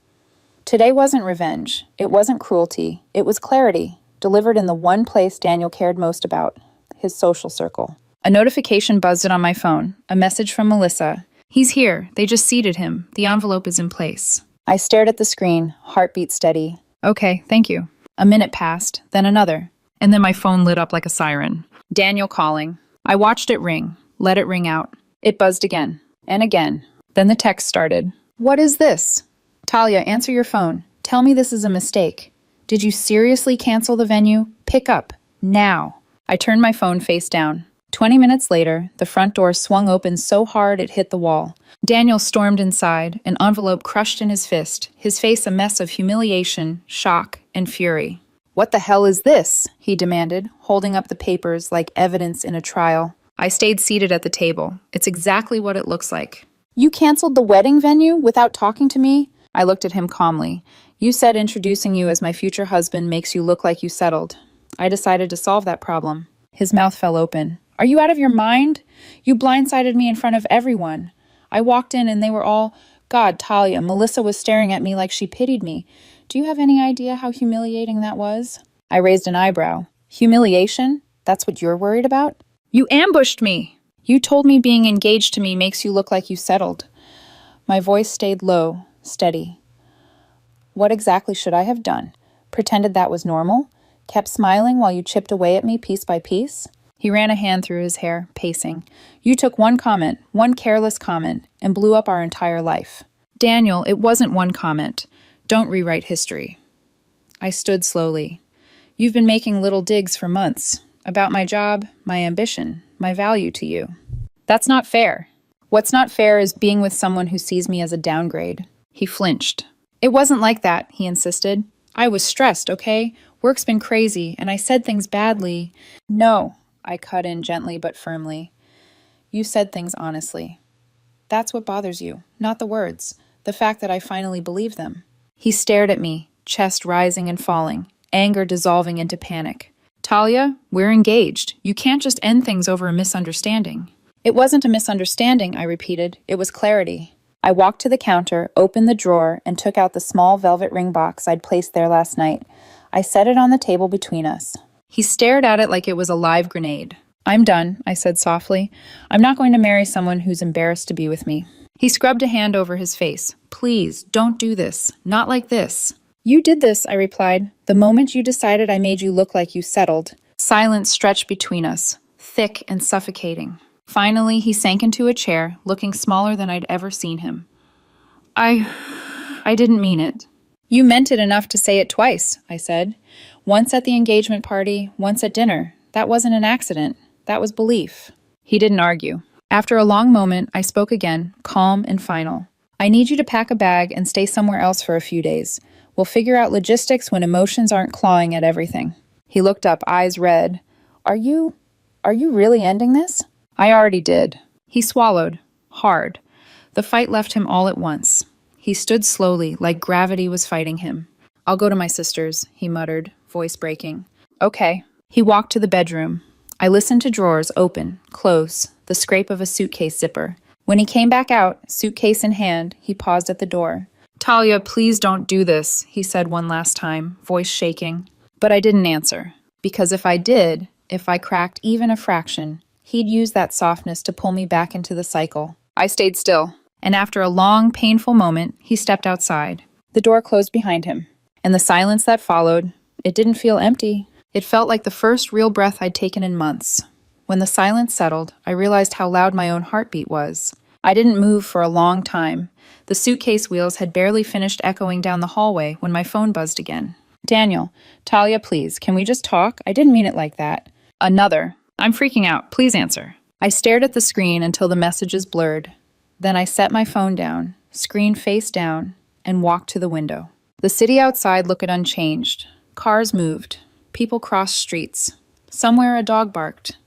Today wasn't revenge. It wasn't cruelty. It was clarity, delivered in the one place Daniel cared most about, his social circle. A notification buzzed on my phone, a message from Melissa. He's here. They just seated him. The envelope is in place. I stared at the screen, heartbeat steady. Okay, thank you. A minute passed, then another. And then my phone lit up like a siren. Daniel calling. I watched it ring, let it ring out. It buzzed again, and again. Then the text started. What is this? Talia, answer your phone. Tell me this is a mistake. Did you seriously cancel the venue? Pick up. Now. I turned my phone face down. 20 minutes later, the front door swung open so hard it hit the wall. Daniel stormed inside, an envelope crushed in his fist, his face a mess of humiliation, shock, and fury. What the hell is this? He demanded, holding up the papers like evidence in a trial. I stayed seated at the table. It's exactly what it looks like. You canceled the wedding venue without talking to me? I looked at him calmly. You said introducing you as my future husband makes you look like you settled. I decided to solve that problem. His mouth fell open. Are you out of your mind? You blindsided me in front of everyone. I walked in and they were all, God, Talia, Melissa was staring at me like she pitied me. Do you have any idea how humiliating that was? I raised an eyebrow. Humiliation? That's what you're worried about? You ambushed me! You told me being engaged to me makes you look like you settled. My voice stayed low, steady. What exactly should I have done? Pretended that was normal? Kept smiling while you chipped away at me piece by piece? He ran a hand through his hair, pacing. You took one comment, one careless comment, and blew up our entire life. Daniel, it wasn't one comment. Don't rewrite history. I stood slowly. You've been making little digs for months. About my job, my ambition, my value to you. That's not fair. What's not fair is being with someone who sees me as a downgrade. He flinched. It wasn't like that, he insisted. I was stressed, okay? Work's been crazy, and I said things badly. No. I cut in gently but firmly. You said things honestly. That's what bothers you, not the words, the fact that I finally believe them. He stared at me, chest rising and falling, anger dissolving into panic. Talia, we're engaged. You can't just end things over a misunderstanding. It wasn't a misunderstanding, I repeated. It was clarity. I walked to the counter, opened the drawer, and took out the small velvet ring box I'd placed there last night. I set it on the table between us. He stared at it like it was a live grenade. I'm done, I said softly. I'm not going to marry someone who's embarrassed to be with me. He scrubbed a hand over his face. Please, don't do this. Not like this. You did this, I replied. The moment you decided I made you look like you settled. Silence stretched between us, thick and suffocating. Finally, he sank into a chair, looking smaller than I'd ever seen him. I didn't mean it. You meant it enough to say it twice, I said. Once at the engagement party, once at dinner. That wasn't an accident. That was belief. He didn't argue. After a long moment, I spoke again, calm and final. I need you to pack a bag and stay somewhere else for a few days. We'll figure out logistics when emotions aren't clawing at everything. He looked up, eyes red. Are you really ending this? I already did. He swallowed. Hard. The fight left him all at once. He stood slowly, like gravity was fighting him. I'll go to my sister's, he muttered, voice breaking. Okay. He walked to the bedroom. I listened to drawers open, close, the scrape of a suitcase zipper. When he came back out, suitcase in hand, he paused at the door. Talia, please don't do this, he said one last time, voice shaking. But I didn't answer, because if I did, if I cracked even a fraction, he'd use that softness to pull me back into the cycle. I stayed still, and after a long, painful moment, he stepped outside. The door closed behind him, and the silence that followed, it didn't feel empty. It felt like the first real breath I'd taken in months. When the silence settled, I realized how loud my own heartbeat was. I didn't move for a long time. The suitcase wheels had barely finished echoing down the hallway when my phone buzzed again. Daniel, Talia, please, can we just talk? I didn't mean it like that. Another. I'm freaking out. Please answer. I stared at the screen until the messages blurred. Then I set my phone down, screen face down, and walked to the window. The city outside looked unchanged. Cars moved. People crossed streets. Somewhere a dog barked.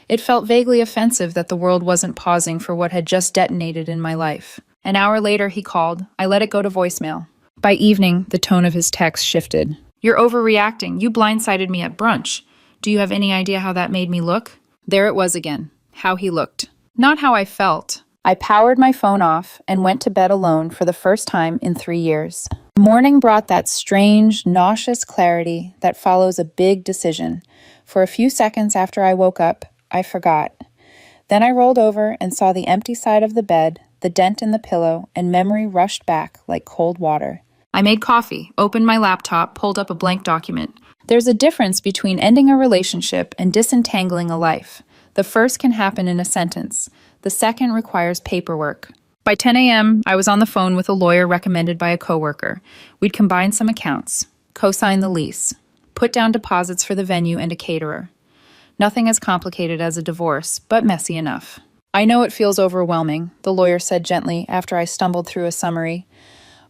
It felt vaguely offensive that the world wasn't pausing for what had just detonated in my life. An hour later, he called. I let it go to voicemail. By evening, the tone of his text shifted. You're overreacting. You blindsided me at brunch. Do you have any idea how that made me look? There it was again. How he looked. Not how I felt. I powered my phone off and went to bed alone for the first time in 3 years. Morning brought that strange, nauseous clarity that follows a big decision. For a few seconds after I woke up, I forgot. Then I rolled over and saw the empty side of the bed, the dent in the pillow, and memory rushed back like cold water. I made coffee, opened my laptop, pulled up a blank document. There's a difference between ending a relationship and disentangling a life. The first can happen in a sentence. The second requires paperwork. By 10 a.m., I was on the phone with a lawyer recommended by a coworker. We'd combine some accounts, co-sign the lease, put down deposits for the venue and a caterer. Nothing as complicated as a divorce, but messy enough. I know it feels overwhelming, the lawyer said gently after I stumbled through a summary.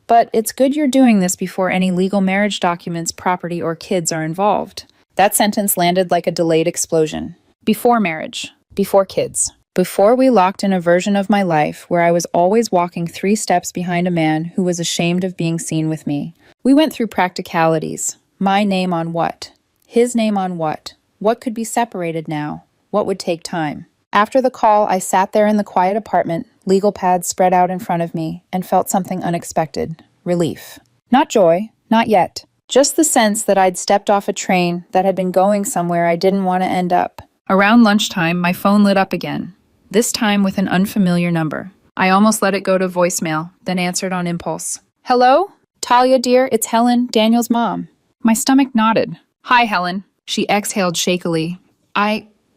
But it's good you're doing this before any legal marriage documents, property, or kids are involved. That sentence landed like a delayed explosion. Before marriage. Before kids. Before we locked in a version of my life where I was always walking 3 steps behind a man who was ashamed of being seen with me. We went through practicalities. My name on what? His name on what? What could be separated now? What would take time? After the call, I sat there in the quiet apartment, legal pads spread out in front of me, and felt something unexpected. Relief. Not joy. Not yet. Just the sense that I'd stepped off a train that had been going somewhere I didn't want to end up. Around lunchtime, my phone lit up again, this time with an unfamiliar number. I almost let it go to voicemail, then answered on impulse. Hello? Talia, dear, it's Helen, Daniel's mom. My stomach nodded. Hi, Helen. She exhaled shakily.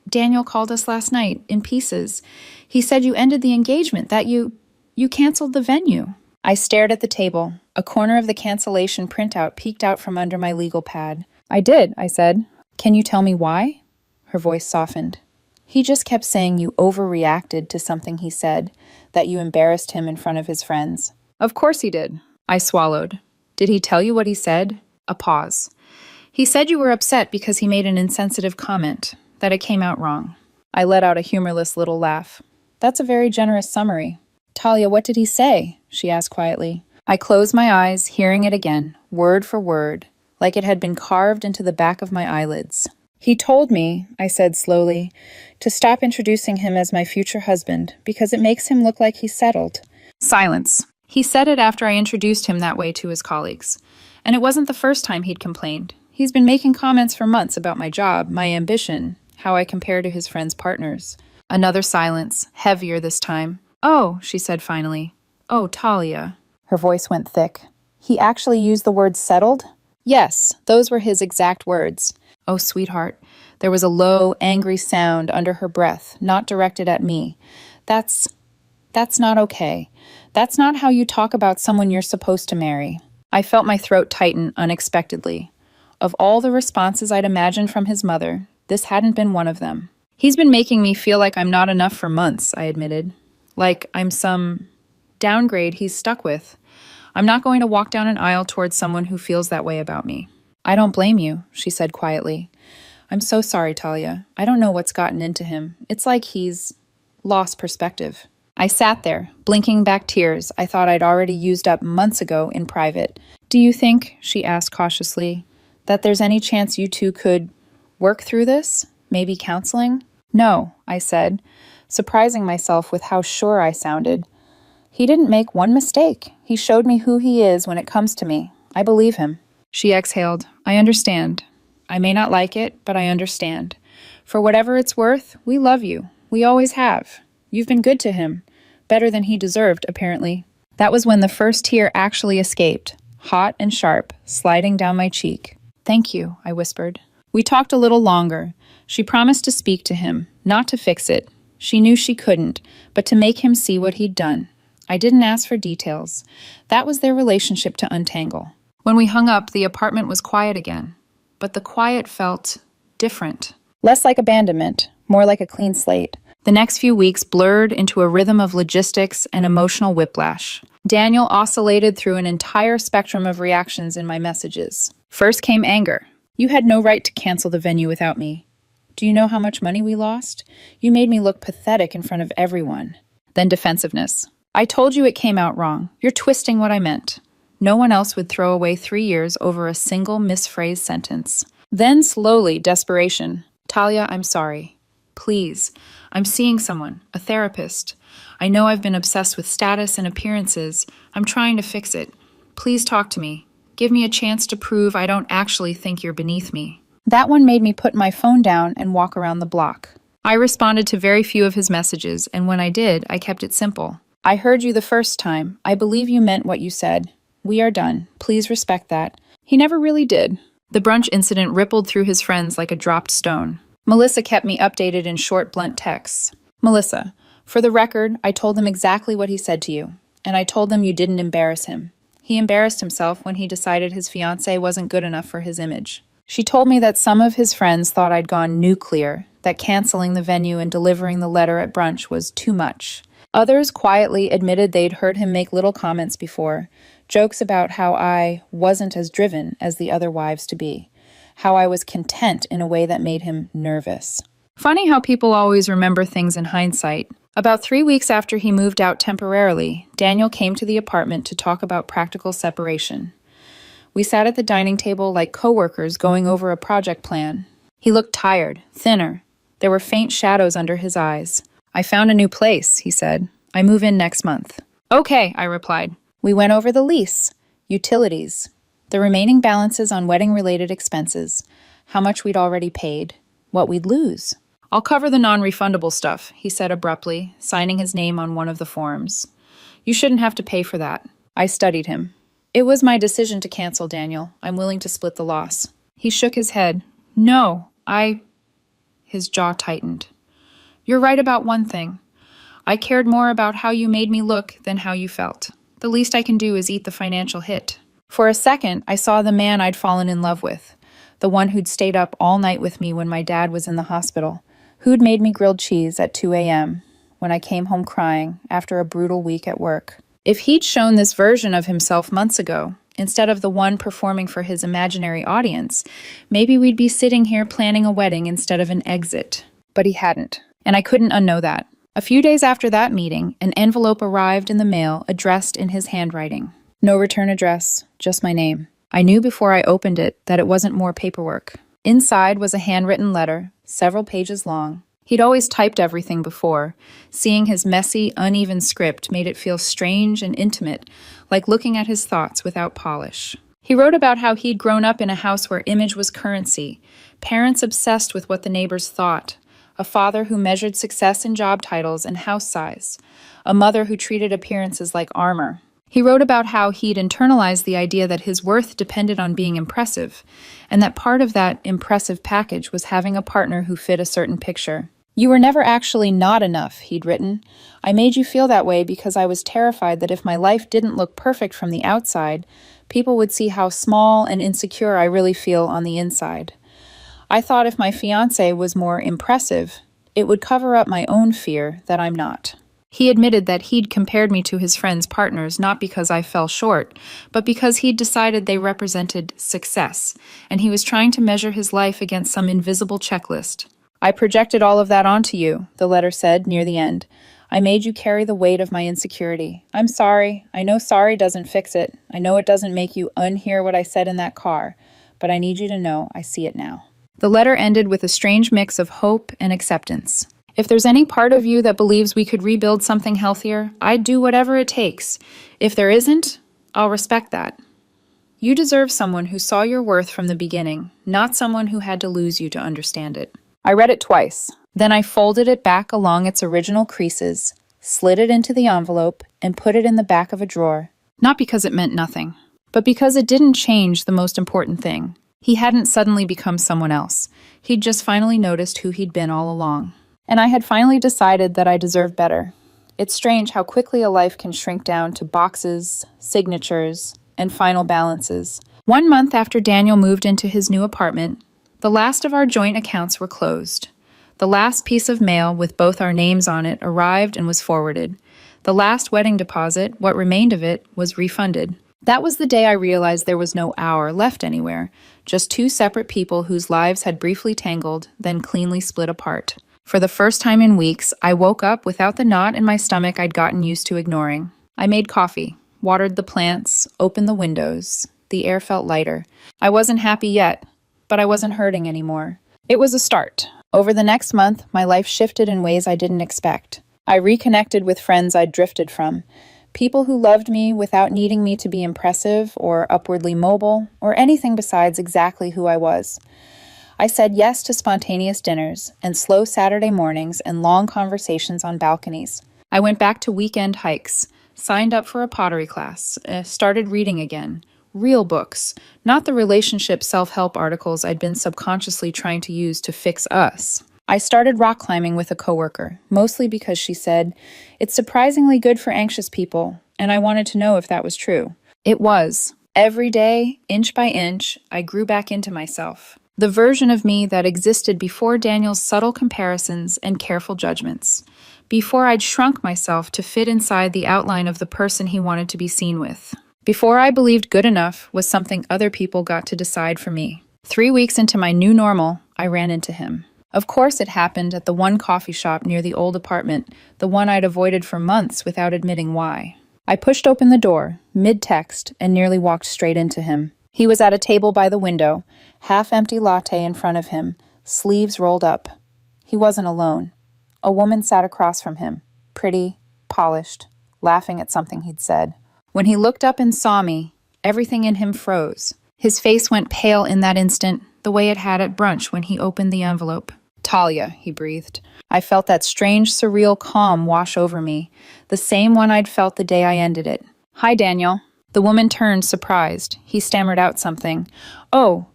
Daniel called us last night, in pieces. He said you ended the engagement, that you canceled the venue. I stared at the table. A corner of the cancellation printout peeked out from under my legal pad. I did, I said. Can you tell me why? Her voice softened. He just kept saying you overreacted to something he said, that you embarrassed him in front of his friends. Of course he did. I swallowed. Did he tell you what he said? A pause. He said you were upset because he made an insensitive comment, that it came out wrong. I let out a humorless little laugh. That's a very generous summary. Talia, what did he say? She asked quietly. I closed my eyes, hearing it again, word for word, like it had been carved into the back of my eyelids. He told me, I said slowly, to stop introducing him as my future husband because it makes him look like he's settled. Silence. He said it after I introduced him that way to his colleagues. And it wasn't the first time he'd complained. He's been making comments for months about my job, my ambition, how I compare to his friends' partners. Another silence, heavier this time. Oh, she said finally. Oh, Talia. Her voice went thick. He actually used the word settled? Yes, those were his exact words. Oh, sweetheart. There was a low, angry sound under her breath, not directed at me. That's not okay. That's not how you talk about someone you're supposed to marry. I felt my throat tighten unexpectedly. Of all the responses I'd imagined from his mother, this hadn't been one of them. He's been making me feel like I'm not enough for months, I admitted. Like I'm some downgrade he's stuck with. I'm not going to walk down an aisle towards someone who feels that way about me. I don't blame you, she said quietly. I'm so sorry, Talia. I don't know what's gotten into him. It's like he's lost perspective. I sat there, blinking back tears I thought I'd already used up months ago in private. Do you think, she asked cautiously, that there's any chance you two could work through this? Maybe counseling? No, I said, surprising myself with how sure I sounded. He didn't make one mistake. He showed me who he is when it comes to me. I believe him. She exhaled. I understand. I may not like it, but I understand. For whatever it's worth, we love you. We always have. You've been good to him. Better than he deserved, apparently. That was when the first tear actually escaped, hot and sharp, sliding down my cheek. Thank you, I whispered. We talked a little longer. She promised to speak to him, not to fix it, She knew she couldn't, but to make him see what he'd done. I didn't ask for details. That was their relationship to untangle. When we hung up, the apartment was quiet again. But the quiet felt different. Less like abandonment, more like a clean slate. The next few weeks blurred into a rhythm of logistics and emotional whiplash. Daniel oscillated through an entire spectrum of reactions in my messages. First came anger. You had no right to cancel the venue without me. Do you know how much money we lost? You made me look pathetic in front of everyone. Then defensiveness. I told you it came out wrong. You're twisting what I meant. No one else would throw away 3 years over a single misphrased sentence. Then slowly, desperation. Talia, I'm sorry. Please. I'm seeing someone, a therapist. I know I've been obsessed with status and appearances. I'm trying to fix it. Please talk to me. Give me a chance to prove I don't actually think you're beneath me. That one made me put my phone down and walk around the block. I responded to very few of his messages, and when I did, I kept it simple. I heard you the first time. I believe you meant what you said. We are done. Please respect that. He never really did. The brunch incident rippled through his friends like a dropped stone. Melissa kept me updated in short, blunt texts. Melissa, for the record, I told them exactly what he said to you, and I told them you didn't embarrass him. He embarrassed himself when he decided his fiancé wasn't good enough for his image. She told me that some of his friends thought I'd gone nuclear, that canceling the venue and delivering the letter at brunch was too much. Others quietly admitted they'd heard him make little comments before, jokes about how I wasn't as driven as the other wives to be, how I was content in a way that made him nervous. Funny how people always remember things in hindsight. About 3 weeks after he moved out temporarily, Daniel came to the apartment to talk about practical separation. We sat at the dining table like coworkers going over a project plan. He looked tired, thinner. There were faint shadows under his eyes. I found a new place, he said. I move in next month. Okay, I replied. We went over the lease, utilities, the remaining balances on wedding-related expenses, how much we'd already paid, what we'd lose. I'll cover the non-refundable stuff, he said abruptly, signing his name on one of the forms. You shouldn't have to pay for that. I studied him. It was my decision to cancel, Daniel. I'm willing to split the loss. He shook his head. No, His jaw tightened. You're right about one thing. I cared more about how you made me look than how you felt. The least I can do is eat the financial hit. For a second, I saw the man I'd fallen in love with, the one who'd stayed up all night with me when my dad was in the hospital, who'd made me grilled cheese at 2 a.m. when I came home crying after a brutal week at work. If he'd shown this version of himself months ago, instead of the one performing for his imaginary audience, maybe we'd be sitting here planning a wedding instead of an exit. But he hadn't, and I couldn't unknow that. A few days after that meeting, an envelope arrived in the mail addressed in his handwriting. No return address, just my name. I knew before I opened it that it wasn't more paperwork. Inside was a handwritten letter, several pages long. He'd always typed everything before. Seeing his messy, uneven script made it feel strange and intimate, like looking at his thoughts without polish. He wrote about how he'd grown up in a house where image was currency, parents obsessed with what the neighbors thought, a father who measured success in job titles and house size, a mother who treated appearances like armor. He wrote about how he'd internalized the idea that his worth depended on being impressive, and that part of that impressive package was having a partner who fit a certain picture. You were never actually not enough, he'd written. I made you feel that way because I was terrified that if my life didn't look perfect from the outside, people would see how small and insecure I really feel on the inside. I thought if my fiancé was more impressive, it would cover up my own fear that I'm not. He admitted that he'd compared me to his friends' partners not because I fell short, but because he'd decided they represented success, and he was trying to measure his life against some invisible checklist. I projected all of that onto you, the letter said near the end. I made you carry the weight of my insecurity. I'm sorry. I know sorry doesn't fix it. I know it doesn't make you unhear what I said in that car, but I need you to know I see it now. The letter ended with a strange mix of hope and acceptance. If there's any part of you that believes we could rebuild something healthier, I'd do whatever it takes. If there isn't, I'll respect that. You deserve someone who saw your worth from the beginning, not someone who had to lose you to understand it. I read it twice. Then I folded it back along its original creases, slid it into the envelope, and put it in the back of a drawer. Not because it meant nothing, but because it didn't change the most important thing. He hadn't suddenly become someone else. He'd just finally noticed who he'd been all along. And I had finally decided that I deserved better. It's strange how quickly a life can shrink down to boxes, signatures, and final balances. 1 month after Daniel moved into his new apartment, the last of our joint accounts were closed. The last piece of mail with both our names on it arrived and was forwarded. The last wedding deposit, what remained of it, was refunded. That was the day I realized there was no our left anywhere, just two separate people whose lives had briefly tangled, then cleanly split apart. For the first time in weeks, I woke up without the knot in my stomach I'd gotten used to ignoring. I made coffee, watered the plants, opened the windows. The air felt lighter. I wasn't happy yet, but I wasn't hurting anymore. It was a start. Over the next month, my life shifted in ways I didn't expect. I reconnected with friends I'd drifted from, people who loved me without needing me to be impressive or upwardly mobile or anything besides exactly who I was. I said yes to spontaneous dinners and slow Saturday mornings and long conversations on balconies. I went back to weekend hikes, signed up for a pottery class, started reading again. Real books, not the relationship self-help articles I'd been subconsciously trying to use to fix us. I started rock climbing with a coworker, mostly because she said, "It's surprisingly good for anxious people," and I wanted to know if that was true. It was. Every day, inch by inch, I grew back into myself. The version of me that existed before Daniel's subtle comparisons and careful judgments. Before I'd shrunk myself to fit inside the outline of the person he wanted to be seen with. Before I believed good enough was something other people got to decide for me. 3 weeks into my new normal, I ran into him. Of course it happened at the one coffee shop near the old apartment, the one I'd avoided for months without admitting why. I pushed open the door, mid-text, and nearly walked straight into him. He was at a table by the window, half-empty latte in front of him, sleeves rolled up. He wasn't alone. A woman sat across from him, pretty, polished, laughing at something he'd said. When he looked up and saw me, everything in him froze. His face went pale in that instant, the way it had at brunch when he opened the envelope. "Talia," he breathed. I felt that strange, surreal calm wash over me, the same one I'd felt the day I ended it. "Hi, Daniel." The woman turned, surprised. He stammered out something. "Oh,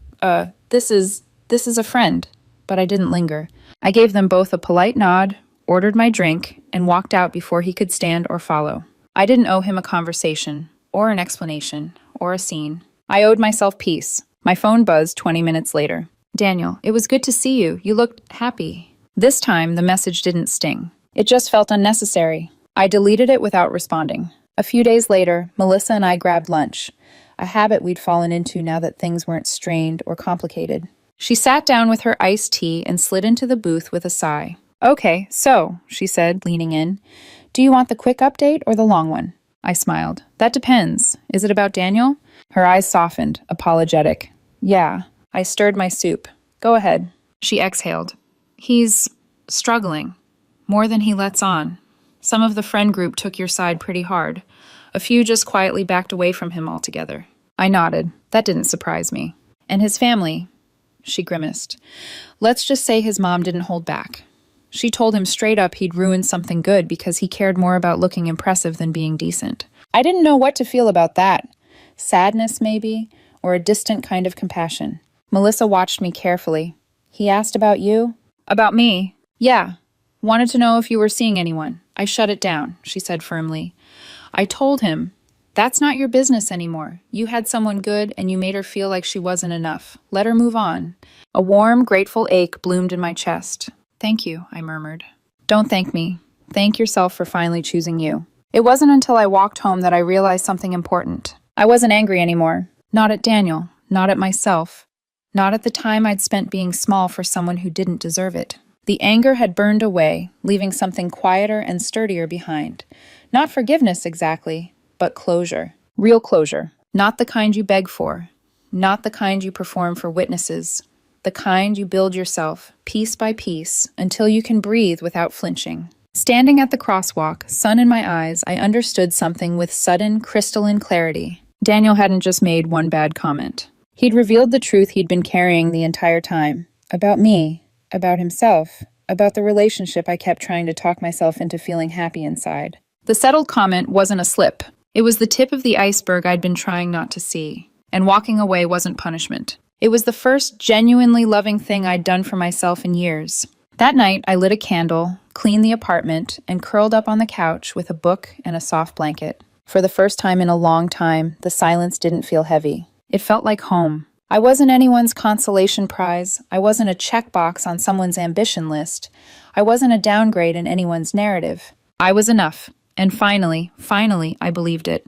this is a friend." But I didn't linger. I gave them both a polite nod, ordered my drink, and walked out before he could stand or follow. I didn't owe him a conversation, or an explanation, or a scene. I owed myself peace. My phone buzzed 20 minutes later. "Daniel, it was good to see you. You looked happy." This time, the message didn't sting. It just felt unnecessary. I deleted it without responding. A few days later, Melissa and I grabbed lunch, a habit we'd fallen into now that things weren't strained or complicated. She sat down with her iced tea and slid into the booth with a sigh. "Okay, so," she said, leaning in, "do you want the quick update or the long one?" I smiled. "That depends. Is it about Daniel?" Her eyes softened, apologetic. "Yeah." I stirred my soup. "Go ahead." She exhaled. "He's struggling. More than he lets on. Some of the friend group took your side pretty hard. A few just quietly backed away from him altogether." I nodded. That didn't surprise me. "And his family?" She grimaced. "Let's just say his mom didn't hold back. She told him straight up he'd ruined something good because he cared more about looking impressive than being decent." I didn't know what to feel about that. Sadness, maybe, or a distant kind of compassion. Melissa watched me carefully. "He asked about you?" "About me? Yeah. Wanted to know if you were seeing anyone." I shut it down, she said firmly. I told him, "That's not your business anymore. You had someone good and you made her feel like she wasn't enough. Let her move on." A warm, grateful ache bloomed in my chest. "Thank you," I murmured. "Don't thank me. Thank yourself for finally choosing you." It wasn't until I walked home that I realized something important. I wasn't angry anymore. Not at Daniel. Not at myself. Not at the time I'd spent being small for someone who didn't deserve it. The anger had burned away, leaving something quieter and sturdier behind. Not forgiveness exactly, but closure. Real closure. Not the kind you beg for. Not the kind you perform for witnesses. The kind you build yourself, piece by piece, until you can breathe without flinching. Standing at the crosswalk, sun in my eyes, I understood something with sudden, crystalline clarity. Daniel hadn't just made one bad comment. He'd revealed the truth he'd been carrying the entire time. About me. About himself. About the relationship I kept trying to talk myself into feeling happy inside. The settled comment wasn't a slip. It was the tip of the iceberg I'd been trying not to see. And walking away wasn't punishment. It was the first genuinely loving thing I'd done for myself in years. That night, I lit a candle, cleaned the apartment, and curled up on the couch with a book and a soft blanket. For the first time in a long time, the silence didn't feel heavy. It felt like home. I wasn't anyone's consolation prize. I wasn't a checkbox on someone's ambition list. I wasn't a downgrade in anyone's narrative. I was enough. And finally, I believed it.